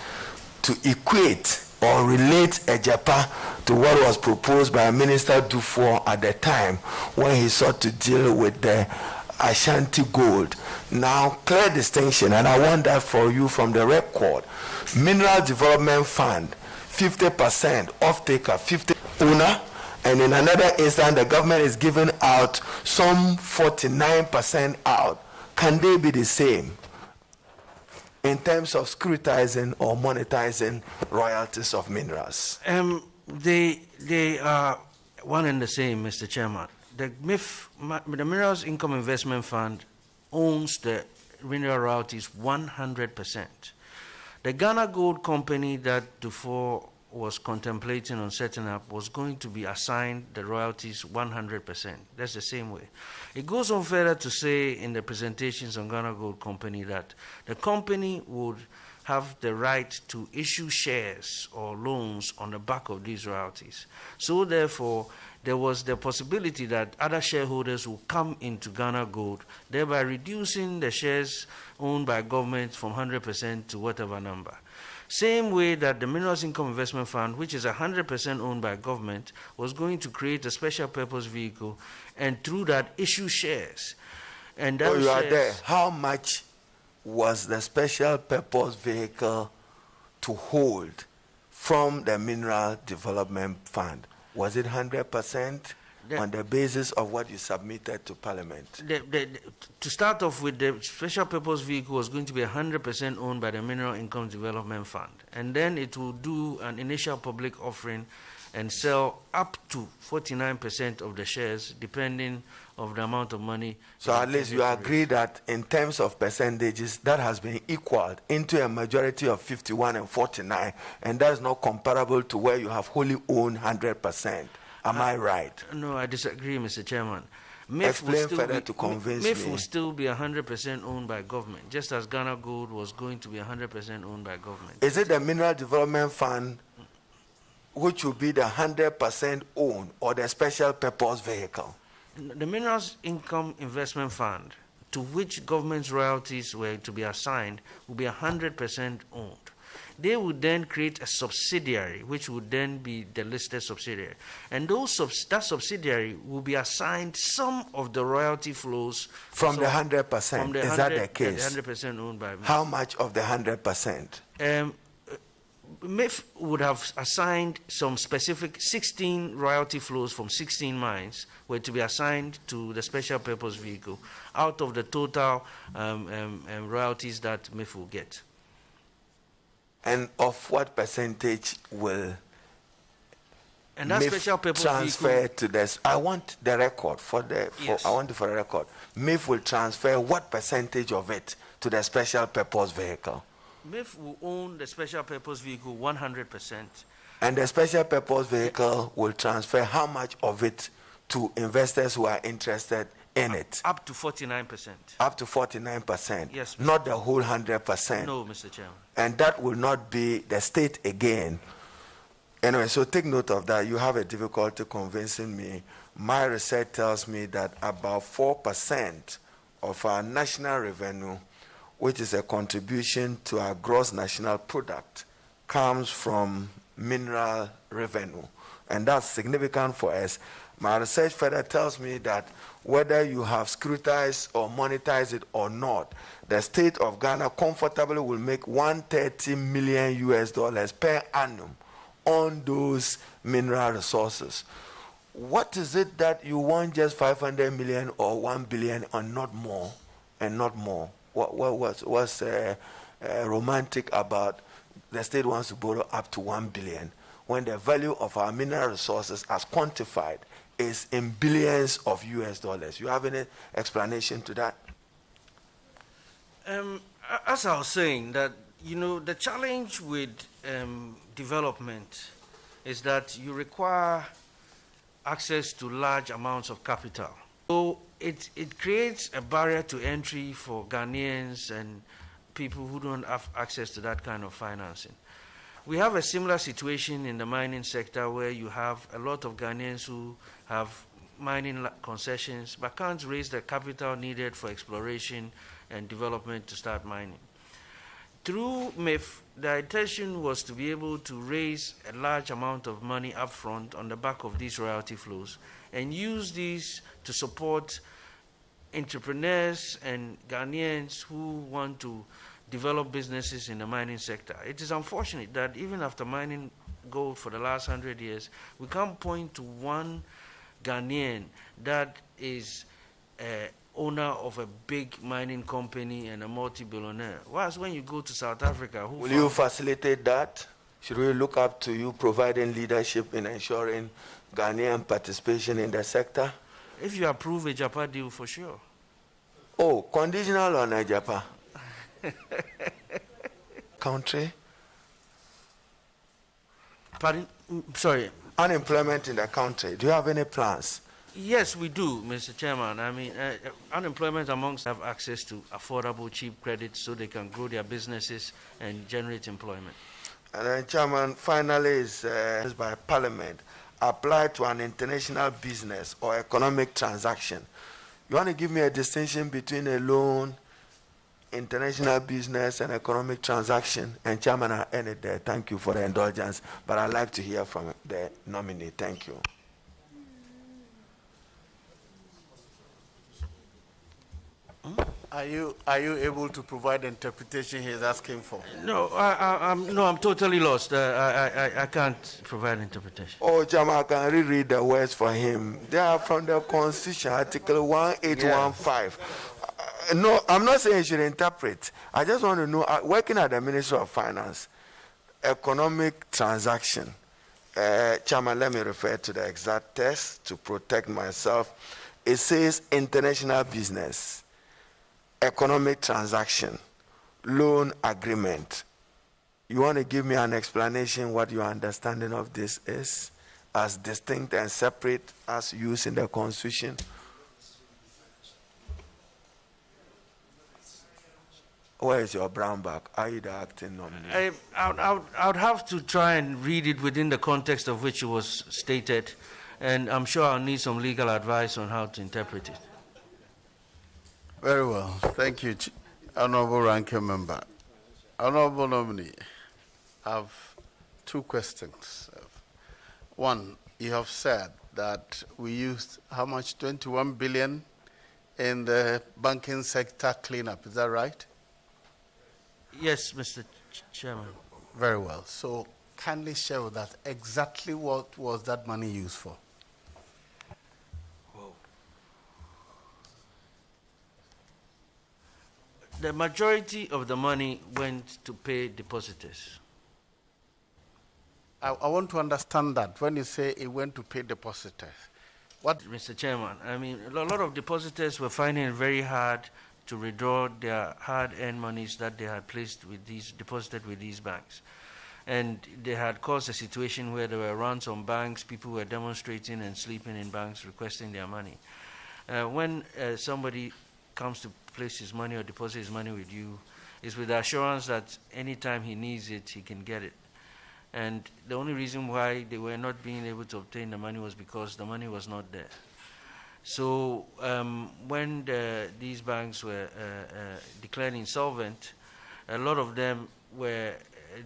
to equate or relate AJAPA to what was proposed by Minister Dufour at the time when he sought to deal with the Ashanti gold. Now, clear distinction, and I want that for you from the record. Mineral Development Fund, 50% off-taker, 50% owner, and in another instance, the government is giving out some 49% out. Can they be the same in terms of securitizing or monetizing royalties of minerals? They are one and the same, Mr. Chairman. The Minerals Income Investment Fund owns the mineral royalties 100%. The Ghana Gold Company that Dufour was contemplating on setting up was going to be assigned the royalties 100%. That's the same way. It goes on further to say in the presentations on Ghana Gold Company that the company would have the right to issue shares or loans on the back of these royalties. So therefore, there was the possibility that other shareholders will come into Ghana Gold, thereby reducing the shares owned by government from 100% to whatever number. Same way that the Minerals Income Investment Fund, which is 100% owned by government, was going to create a special purpose vehicle and through that issue shares. And that you are there. How much was the special purpose vehicle to hold from the Mineral Development Fund? Was it 100%? on the basis of what you submitted to Parliament? To start off with, the special purpose vehicle was going to be 100% owned by the Mineral Income Development Fund. And then it will do an initial public offering and sell up to 49% of the shares, depending on the amount of money. So at least you agree that in terms of percentages, that has been equaled into a majority of 51 and 49, and that's not comparable to where you have wholly owned 100%. Am I right? No, I disagree, Mr. Chairman. Explain further to convince me. MIF will still be 100% owned by government, just as Ghana Gold was going to be 100% owned by government. Is it the Mineral Development Fund which will be the 100% owned, or the special purpose vehicle? The Minerals Income Investment Fund, to which government's royalties were to be assigned, will be 100% owned. They would then create a subsidiary, which would then be the listed subsidiary. And that subsidiary will be assigned some of the royalty flows from the 100%. Is that the case? The 100% owned by MIF. How much of the 100%? MIF would have assigned some specific 16 royalty flows from 16 mines were to be assigned to the special purpose vehicle out of the total royalties that MIF will get. And of what percentage will and that MIF special purpose transfer vehicle, to this? I want the record Yes. I want it for the record. MIF will transfer what percentage of it to the special purpose vehicle? MIF will own the special purpose vehicle 100%. And the special purpose vehicle will transfer how much of it to investors who are interested in it? Up to 49%. Up to 49%? Yes, Mr. Not the whole 100%? No, Mr. Chairman. And that will not be the state again. Anyway, so take note of that. You have a difficulty convincing me. My research tells me that about 4% of our national revenue, which is a contribution to our gross national product, comes from mineral revenue. And that's significant for us. My research further tells me that whether you have securitized or monetized it or not, the state of Ghana comfortably will make $130 million per annum on those mineral resources. What is it that you want just 500 million or 1 billion and not more, and not more? What's romantic about the state wants to borrow up to 1 billion when the value of our mineral resources as quantified is in billions of US dollars? You have any explanation to that? As I was saying, that the challenge with development is that you require access to large amounts of capital. So it creates a barrier to entry for Ghanaians and people who don't have access to that kind of financing. We have a similar situation in the mining sector where you have a lot of Ghanaians who have mining concessions but can't raise the capital needed for exploration and development to start mining. Through MIF, the intention was to be able to raise a large amount of money upfront on the back of these royalty flows and use these to support entrepreneurs and Ghanaians who want to develop businesses in the mining sector. It is unfortunate that even after mining gold for the last 100 years, we can't point to one Ghanaian that is owner of a big mining company and a multi-billionaire. Whereas when you go to South Africa, will you facilitate that? Should we look up to you providing leadership in ensuring Ghanaian participation in the sector? If you approve a AJAPA deal, for sure. Oh, conditional on AJAPA? Country? Pardon? Sorry. Unemployment in the country. Do you have any plans? Yes, we do, Mr. Chairman. I mean, unemployment amongst have access to affordable, cheap credit so they can grow their businesses and generate employment. And then, Chairman, finally is by Parliament, applied to an international business or economic transaction. You want to give me a distinction between a loan, international business, and economic transaction? And Chairman, I end it there. Thank you for the indulgence, but I'd like to hear from the nominee. Thank you. Are you able to provide the interpretation he is asking for? No, I'm totally lost. I can't provide interpretation. Oh, Chairman, I can reread the words for him. They are from the Constitution, Article 1815. No, I'm not saying you should interpret. I just want to know, working at the Ministry of Finance, economic transaction. Chairman, let me refer to the exact text to protect myself. It says international business, economic transaction, loan agreement. You want to give me an explanation what your understanding of this is, as distinct and separate as used in the Constitution? Where is your brown bag? Are you the acting nominee? I would have to try and read it within the context of which it was stated, and I'm sure I'll need some legal advice on how to interpret it. Very well. Thank you, Honorable Ranking Member. Honorable Nominee, I have two questions. One, you have said that we used how much? 21 billion in the banking sector cleanup. Is that right? Yes, Mr. Chairman. Very well. So kindly share with us exactly what was that money used for? The majority of the money went to pay depositors. I want to understand that. When you say it went to pay depositors, what? Mr. Chairman, I mean, a lot of depositors were finding it very hard to withdraw their hard-earned monies that they had placed with these, deposited with these banks. And they had caused a situation where there were runs on banks, people were demonstrating and sleeping in banks requesting their money. When somebody comes to place his money or deposit his money with you, it's with the assurance that anytime he needs it, he can get it. And the only reason why they were not being able to obtain the money was because the money was not there. So when these banks were declared insolvent, a lot of them were,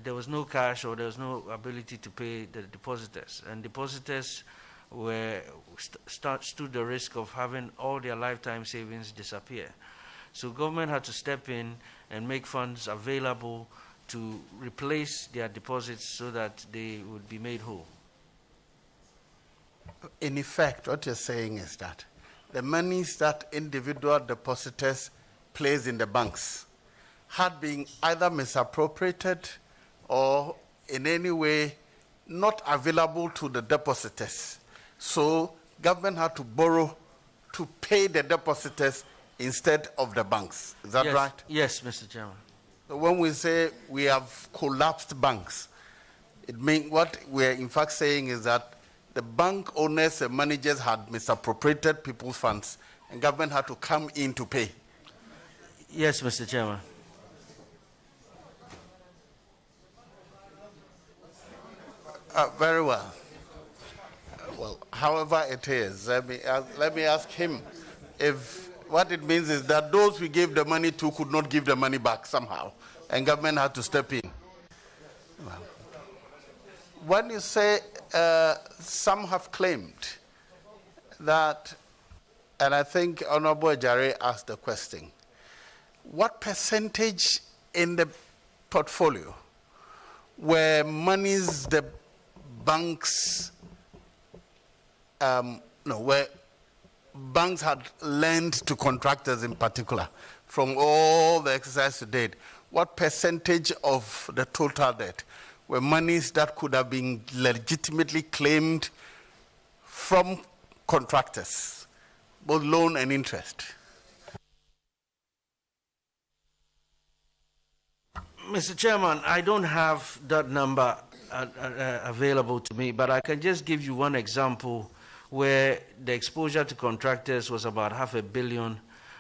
there was no cash or there was no ability to pay the depositors. And depositors stood the risk of having all their lifetime savings disappear. So government had to step in and make funds available to replace their deposits so that they would be made whole. In effect, what you're saying is that the monies that individual depositors placed in the banks had been either misappropriated or in any way not available to the depositors. So government had to borrow to pay the depositors instead of the banks. Is that right? Yes, Mr. Chairman. So when we say we have collapsed banks, it means what we're in fact saying is that the bank owners and managers had misappropriated people's funds and government had to come in to pay. Yes, Mr. Chairman. Very well. Well, however it is, let me ask him if what it means is that those we gave the money to could not give the money back somehow, and government had to step in. Well, when you say some have claimed that, and I think Honorable Ajare asked the question, what percentage in the portfolio were monies the banks, where banks had lent to contractors in particular from all the exercise to date? What percentage of the total debt were monies that could have been legitimately claimed from contractors, both loan and interest? Mr. Chairman, I don't have that number available to me, but I can just give you one example where the exposure to contractors was about $500 million,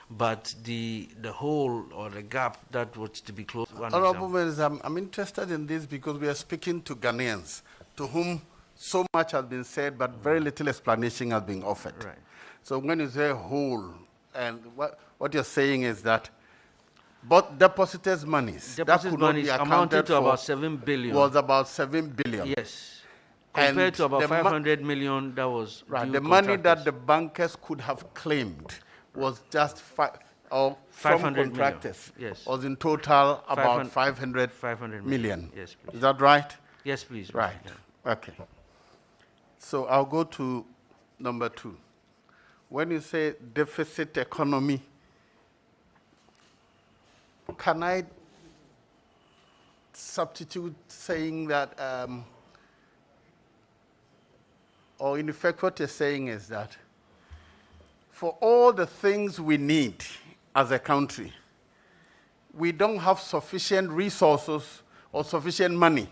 but the hole or the gap that was to be closed. Honorable Minister, I'm interested in this because we are speaking to Ghanaians to whom so much has been said, but very little explanation has been offered. Right. So when you say whole, and what you're saying is that but depositors' monies that could not be accounted amounted to for about $7 billion. Was about $7 billion. Yes. Compared to about 500 million that was right. The money that the bankers could have claimed was just Or from 500 contractors? million, yes. Or in total about 500 million? Yes, please. Is that right? Yes, please. Right. Okay. So I'll go to number 2. When you say deficit economy, can I substitute saying that, or in effect what you're saying is that for all the things we need as a country, we don't have sufficient resources or sufficient money.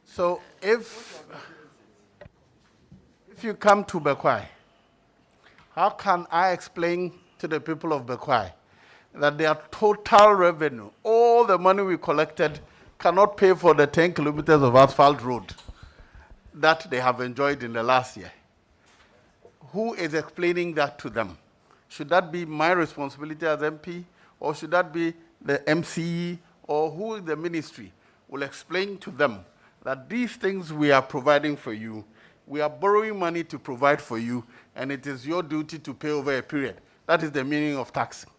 So if you come to Bekwai, how can I explain to the people of Bekwai that their total revenue, all the money we collected, cannot pay for the 10 kilometers of asphalt road that they have enjoyed in the last year? Who is explaining that to them? Should that be my responsibility as MP, or should that be the MCE, or who in the ministry will explain to them that these things we are providing for you, we are borrowing money to provide for you, and it is your duty to pay over a period? That is the meaning of taxation.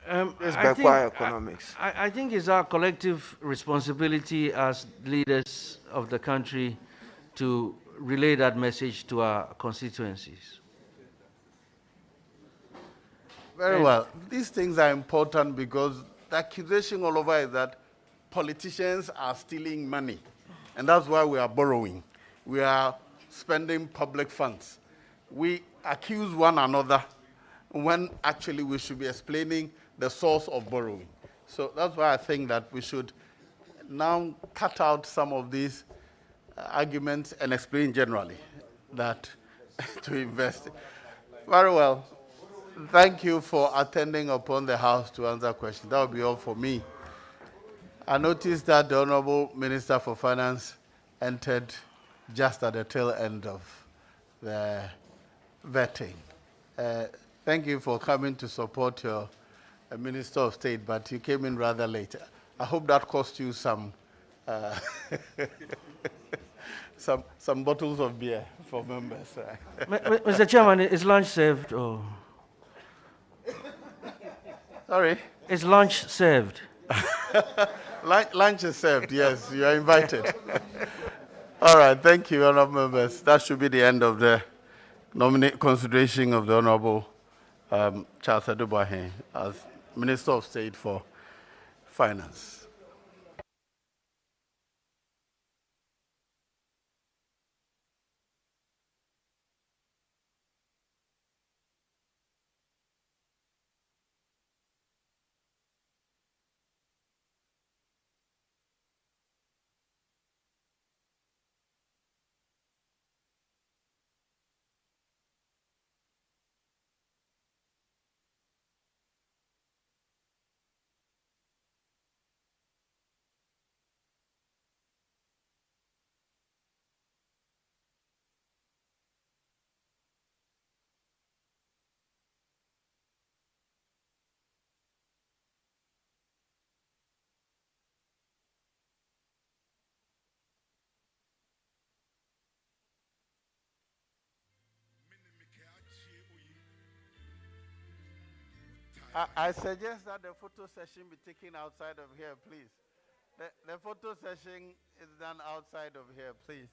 I think it's our collective responsibility as leaders of the country to relay that message to our constituencies. Very well. These things are important because the accusation all over is that politicians are stealing money, and that's why we are borrowing. We are spending public funds. We accuse one another when actually we should be explaining the source of borrowing. So that's why I think that we should now cut out some of these arguments and explain generally that to invest. Very well. Thank you for attending upon the House to answer questions. That will be all for me. I noticed that the Honorable Minister for Finance entered just at the tail end of the vetting. Thank you for coming to support your Minister of State, but you came in rather late. I hope that cost you some some bottles of beer for members. Mr. Chairman, is lunch served? Or? Sorry? Is lunch served? Lunch is served, yes. You are invited. All right, thank you, honorable members. That should be the end of the consideration of the Honorable Charles Adubahe as Minister of State for Finance. I suggest that the photo session be taken outside of here, please. The photo session is done outside of here, please.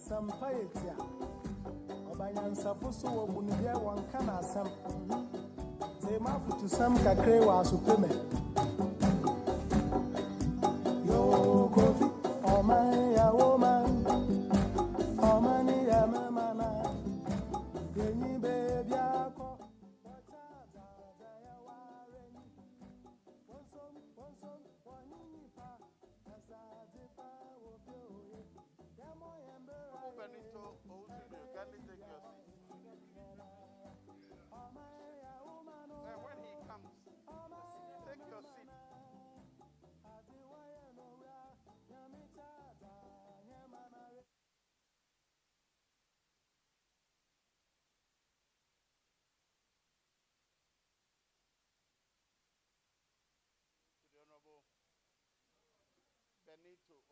Sampayetia. Obanyan Sapuso Bundia one kana some. They mafu to some kakre wa supreme. Yo, Kofi, oh my, ya woman, oh man, ya mamma, Kenny baby, ako, Benito, you kindly take your seat. When he comes, take your seat. To the Honorable Benito.